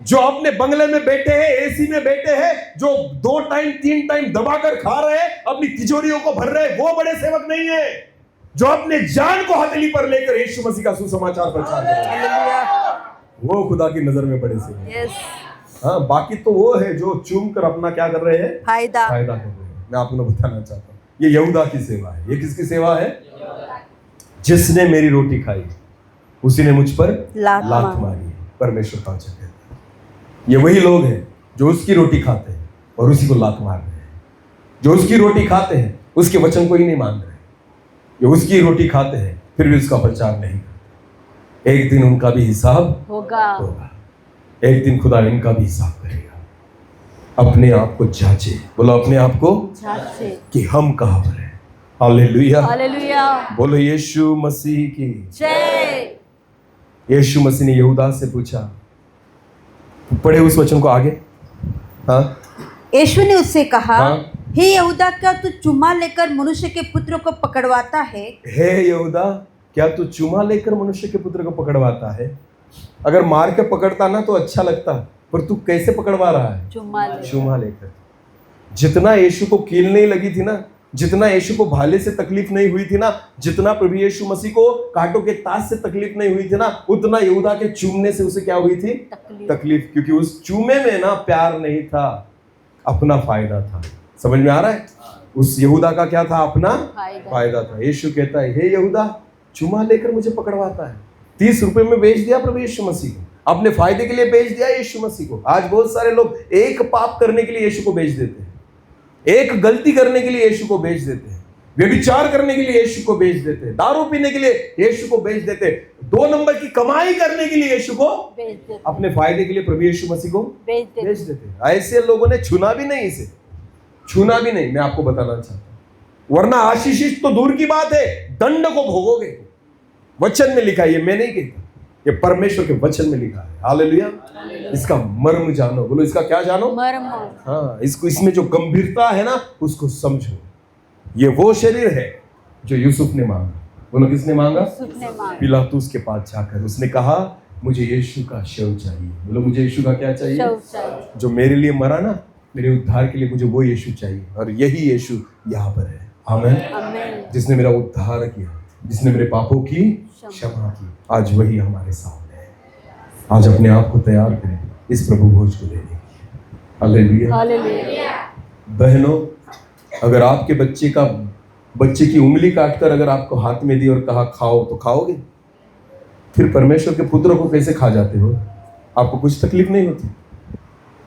Speaker 1: जो अपने बंगले में बैठे हैं, एसी में बैठे हैं, जो 2 टाइम 3 टाइम दबाकर खा रहे हैं, अपनी तिजोरियों को भर रहे हैं, वो बड़े सेवक नहीं है। जो अपने जान को हथेली पर लेकर यीशु मसीह का सुसमाचार प्रचार कर रहे हैं, वो खुदा की नजर में बड़े सेवक। हाँ, बाकी तो वो है जो चूम कर अपना क्या कर रहे हैं? फायदा कर रहे हैं। मैं आपको बताना चाहता हूँ, ये यहूदा की सेवा है। ये किसकी सेवा है? जिसने मेरी रोटी खाई उसी ने मुझ पर लात मारी। परमेश्वर का वचन कहता है ये वही लोग हैं जो उसकी रोटी खाते हैं, और उसी को लात मार रहे हैं। जो उसकी रोटी खाते हैं उसके वचन को ही नहीं मान रहे, जो उसकी रोटी खाते हैं फिर भी उसका प्रचार नहीं करते। एक दिन उनका भी हिसाब होगा। एक दिन खुदा इनका भी हिसाब करेगा। अपने आप को जांचे, बोलो अपने आप को जांचे कि हम कहाँ पर हैं। Hallelujah, hallelujah. बोलो यीशु मसीह की जय। यीशु मसीह ने यहूदा से पूछा, पढ़े उस वचन को आगे। हाँ,
Speaker 2: यीशु ने उससे कहा, हाँ? हे यहूदा, क्या तू चुमा लेकर मनुष्य के पुत्र को पकड़वाता है? हे
Speaker 1: यहूदा, क्या तू चुमा लेकर मनुष्य के पुत्र को पकड़वाता है? अगर मार के पकड़ता ना तो अच्छा लगता, पर तू कैसे पकड़वा रहा है? चुमा लेकर। जितना यीशु को कील नहीं लगी थी ना, जितना यीशु को भाले से तकलीफ नहीं हुई थी ना, जितना प्रभु यीशु मसीह को कांटों के ताज से तकलीफ नहीं हुई थी ना, उतना यहूदा के चूमने से उसे क्या हुई थी? तकलीफ। क्योंकि उस चूमे में ना प्यार नहीं था, अपना फायदा था। समझ में आ रहा है? उस यहूदा का क्या था? अपना फायदा था। यीशु कहता है, हे यहूदा, चुमा लेकर मुझे पकड़वाता है। 30 रुपए में बेच दिया प्रभु यीशु मसीह को, अपने फायदे के लिए बेच दिया यीशु मसीह को। आज बहुत सारे लोग एक पाप करने के लिए यीशु को बेच देते हैं, एक गलती करने के लिए यीशु को बेच देते हैं, व्यभिचार करने के लिए यीशु को बेच देते हैं, दारू पीने के लिए यीशु को बेच देते हैं, 2 नंबर की कमाई करने के लिए यीशु को बेच देते, अपने फायदे के लिए प्रभु यीशु मसीह को बेच देते हैं। ऐसे लोगों ने छूना भी नहीं, इसे छूना भी नहीं। मैं आपको बताना चाहता हूं, वरना आशीषित तो दूर की बात है, दंड को भोगोगे। वचन में लिखा है, ये मैं नहीं कहता, ये परमेश्वर के वचन में लिखा है। हालेलुया। इसका मर्म जानो। बोलो, इसका क्या जानो? मर्म। हाँ, इसको, इसमें जो गंभीरता है ना, उसको समझो। ये वो शरीर है जो यूसुफ ने मांगा। बोलो, किसने मांगा? पिलातुस के पास जाकर उसने कहा, मुझे यीशु का शव चाहिए। बोलो, मुझे यीशु का क्या चाहिए? जो मेरे लिए मरा ना, मेरे उद्धार के लिए, मुझे वो यीशु चाहिए। और यही यीशु यहाँ पर है। आमीन। जिसने मेरा उद्धार किया, जिसने मेरे पापों की क्षमा की, आज वही हमारे सामने है। आज अपने आप को तैयार करें इस प्रभु भोज को देने की। हालेलुया। बहनों, अगर आपके बच्चे की उंगली काटकर अगर आपको हाथ में दी और कहा खाओ, तो खाओगे? फिर परमेश्वर के पुत्र को कैसे खा जाते हो? आपको कुछ तकलीफ नहीं होती?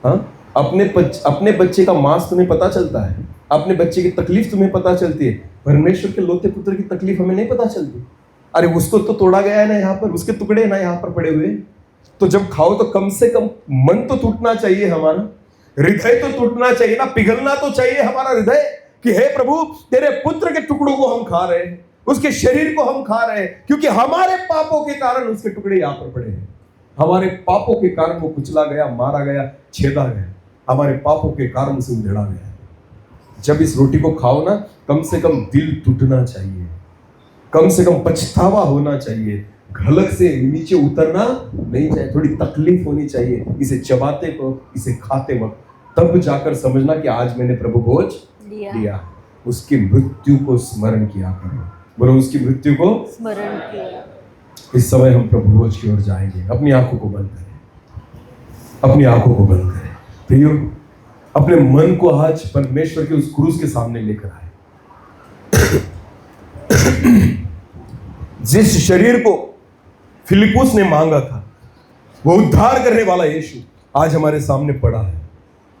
Speaker 1: हाँ, अपने बच्चे का मांस तुम्हें पता चलता है, अपने बच्चे की तकलीफ तुम्हें पता चलती है। परमेश्वर के लोते पुत्र की तकलीफ हमें नहीं पता चलती। अरे उसको तो तोड़ा गया है ना, यहाँ पर उसके टुकड़े ना यहाँ पर पड़े हुए। तो जब खाओ तो कम से कम मन तो टूटना चाहिए, हमारा हृदय तो टूटना चाहिए ना, पिघलना तो चाहिए हमारा हृदय कि हे प्रभु, तेरे पुत्र के टुकड़ों को हम खा रहे हैं, उसके शरीर को हम खा रहे हैं, क्योंकि हमारे पापों के कारण उसके टुकड़े यहाँ पर पड़े हैं। हमारे पापों के कारण वो कुचला गया, मारा गया, छेदा गया, हमारे पापों के कारण उसे उधेड़ा गया। जब इस रोटी को खाओ ना, कम से कम दिल टूटना चाहिए, कम से कम पछतावा होना चाहिए, घलक से नीचे उतरना नहीं चाहिए, थोड़ी तकलीफ होनी चाहिए इसे चबाते को, इसे खाते वक्त। तब जाकर समझना कि आज मैंने प्रभु भोज लिया। उसकी मृत्यु को स्मरण किया करो। बोलो, उसकी मृत्यु को स्मरण किया। इस समय हम प्रभु भोज की ओर जाएंगे। अपनी आंखों को बंद करें, अपनी आंखों को बंद करें। प्रियो, अपने मन को आज परमेश्वर के उस क्रूस के सामने लेकर आए। जिस शरीर को फिलिपुस ने मांगा था, वो उद्धार करने वाला यीशु आज हमारे सामने पड़ा है।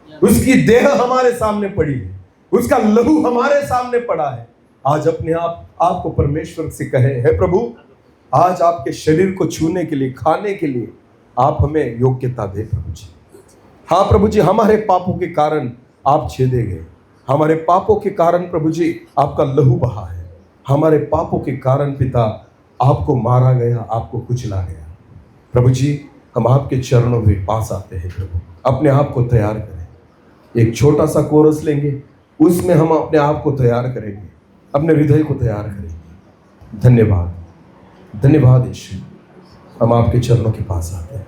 Speaker 1: उसकी देह हमारे सामने पड़ी है, उसका लहू हमारे सामने पड़ा है। आज अपने आपको परमेश्वर से कहे, हे प्रभु, आज आपके शरीर को छूने के लिए, खाने के लिए आप हमें योग्यता दे प्रभु जी। हाँ प्रभु जी, हमारे पापों के कारण आप छेदे गए, हमारे पापों के कारण प्रभु जी आपका लहू बहा है, हमारे पापों के कारण पिता आपको मारा गया, आपको कुचला गया। प्रभु जी, हम आपके चरणों में पास आते हैं प्रभु। अपने आप को तैयार करें। एक छोटा सा कोरस लेंगे, उसमें हम अपने आप को तैयार करेंगे, अपने हृदय को तैयार करेंगे। धन्यवाद, धन्यवाद यीशु, हम आपके चरणों के पास आते हैं।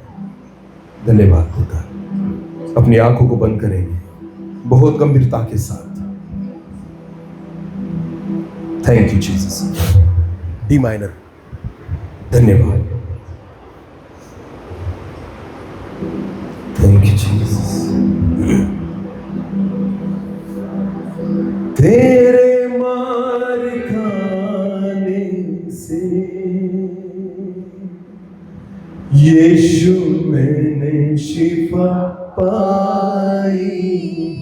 Speaker 1: धन्यवाद पिता। अपनी आंखों को बंद करेंगे बहुत गंभीरता के साथ। Thank you Jesus. D minor. धन्यवाद। Thank you Jesus. तेरे मार खाने से यीशु मैंने शिफा पाई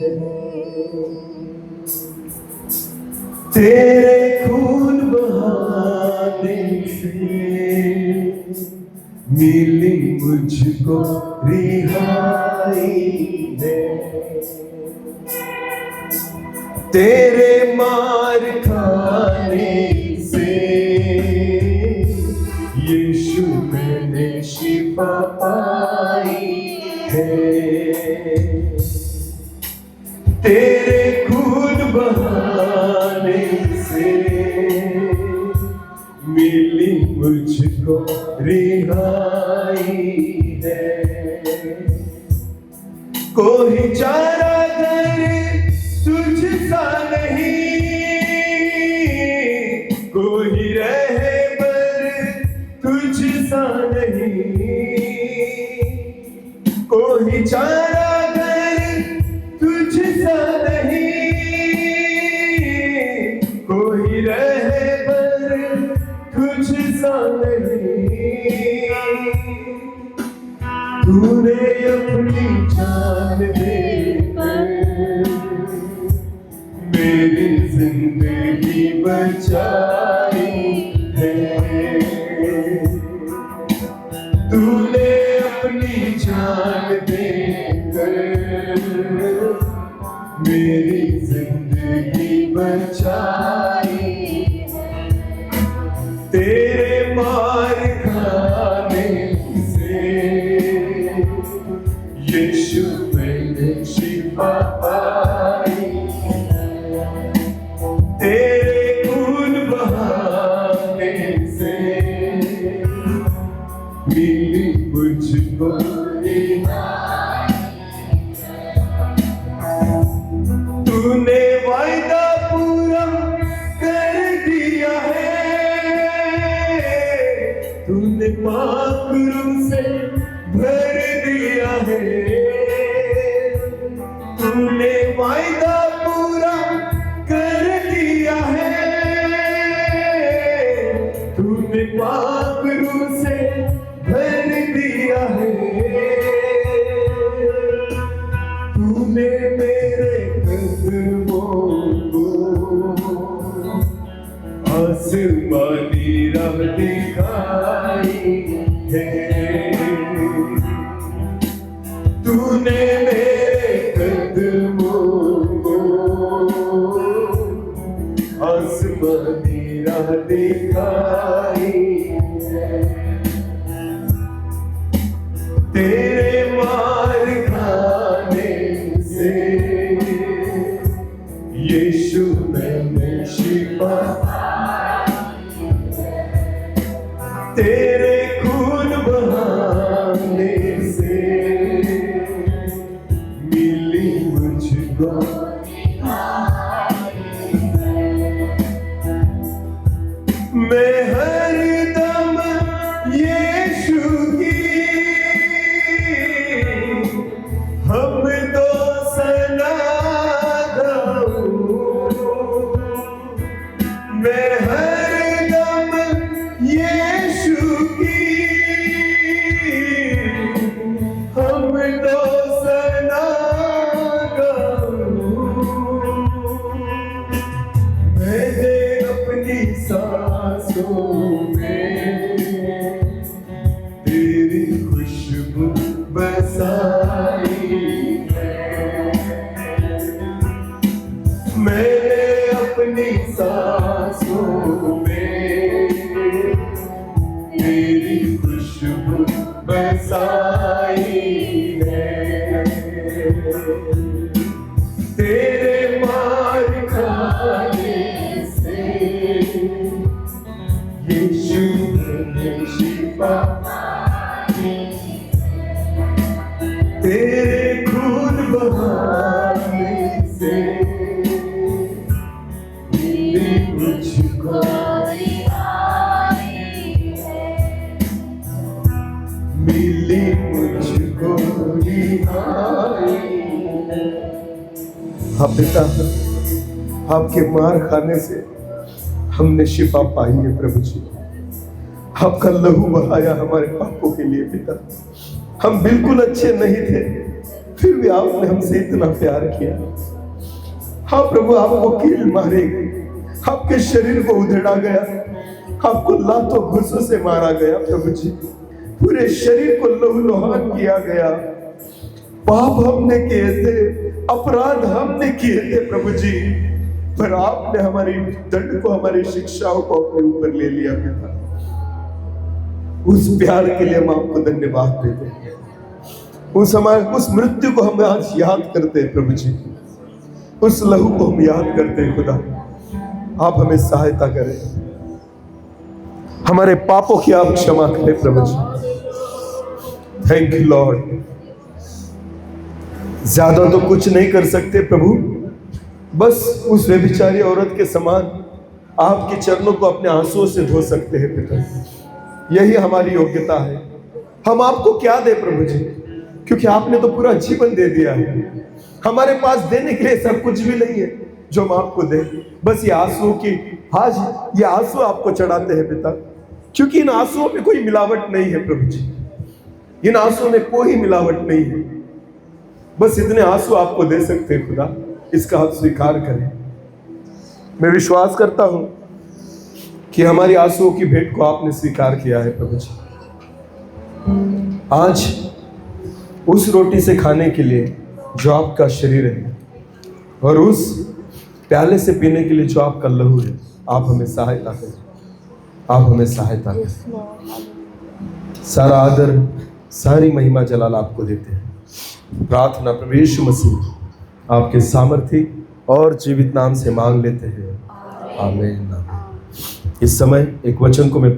Speaker 1: है। तेरे खून बहाने से मिली मुझको रिहाई है, तेरे मार खाने से यीशु मैंने शिफा पाई है, तेरे खून बहाने से मिली मुझको रिहाई है, कोई चारा घर तुझ सा नहीं, कोई रहबर तुझ सा नहीं, कोई चारा घर तुझ सा नहीं, कोई रहबर तुझ सा नहीं, तूने अपनी जान देकर मेरी जिंदगी बचाई है, तूने अपनी जान देकर मेरी जिंदगी बचाई है, तेरे मार खाने से यीशु मैंने शिफा पाई, तेरे खून बहाने से मिली मुझको रिहाई, तूने वायदा पूरा कर दिया है, तूने पाक रूह से भर दिया है, तूने वायदा पूरा कर दिया है, तूने पाक रूह से भर दिया है, तूने मेरे कदमों को आसमानी राह दिखाई है, तूने मेरे कदमों को आसमानी राह दिखाई है, तेरे मार खाने से यीशु मैंने शिफा पाई है, तेरे खून बहाने से मिली मुझको मैं हरदम यीशु की हम दो सना गाऊं, मैं हरदम यीशु की हम दो सना गाऊं, मैंने अपनी सांसों में तेरी खुशबू बसाई है, मैंने अपनी सांसों में तेरी खुशबू बसाई है, तेरे मार खाने से यीशु मैंने शिफा पाई, तेरे खून बहाने से मिली मुझको रिहाई है, मिली मुझको रिहाई है। हाँ पिता, आपके मार खाने से हमने शिफा पाई है प्रभु जी, आपका लहू बहाया हमारे पापों के लिए पिता, हम बिल्कुल अच्छे नहीं थे, फिर भी आपने हमसे इतना प्यार किया, हाँ प्रभु, आपको कील मारे गए, आपके शरीर को उधेड़ा गया, आपको लातों घुसों से मारा गया प्रभु जी, पूरे शरीर को लहूलुहान किया गया। पाप हमने किए थे, अपराध हमने किए थे प्रभु जी, पर आपने हमारी दंड को, हमारी शिक्षाओं को अपने ऊपर ले लिया पिता। उस प्यार के लिए हम आपको धन्यवाद देते हैं। उस मृत्यु को हम आज याद करते हैं प्रभु जी, उस लहू को हम याद करते हैं खुदा। आप हमें सहायता करें, हमारे पापों की आप क्षमा करें प्रभु जी। Thank you Lord. ज्यादा तो कुछ नहीं कर सकते प्रभु, बस उस व्यभिचारी औरत के समान आपके चरणों को अपने आंसुओं से धो सकते हैं पिता। यही हमारी योग्यता है। हम आपको क्या दे प्रभु जी, क्योंकि आपने तो पूरा जीवन दे दिया है। हमारे पास देने के लिए सब कुछ भी नहीं है जो हम आपको दे, बस ये आंसुओं की, आज ये आंसू आपको चढ़ाते हैं पिता, क्योंकि इन आंसुओं में कोई मिलावट नहीं है प्रभु जी, इन आंसुओं में कोई मिलावट नहीं है। बस इतने आंसू आपको दे सकते हैं खुदा, इसका आप स्वीकार करें। मैं विश्वास करता हूं कि हमारी आंसुओं की भेंट को आपने स्वीकार किया है प्रभु जी। आज उस रोटी से खाने के लिए जो आपका शरीर है, और उस प्याले से पीने के लिए जो आपका लहू है, आप हमें सहायता करें, आप हमें सहायता करें। सारा आदर, सारी महिमा जलाल आपको देते हैं। प्रार्थना प्रभु यीशु मसीह आपके सामर्थी और जीवित नाम से मांग लेते हैं, आमीन। इस समय एक वचन को मैं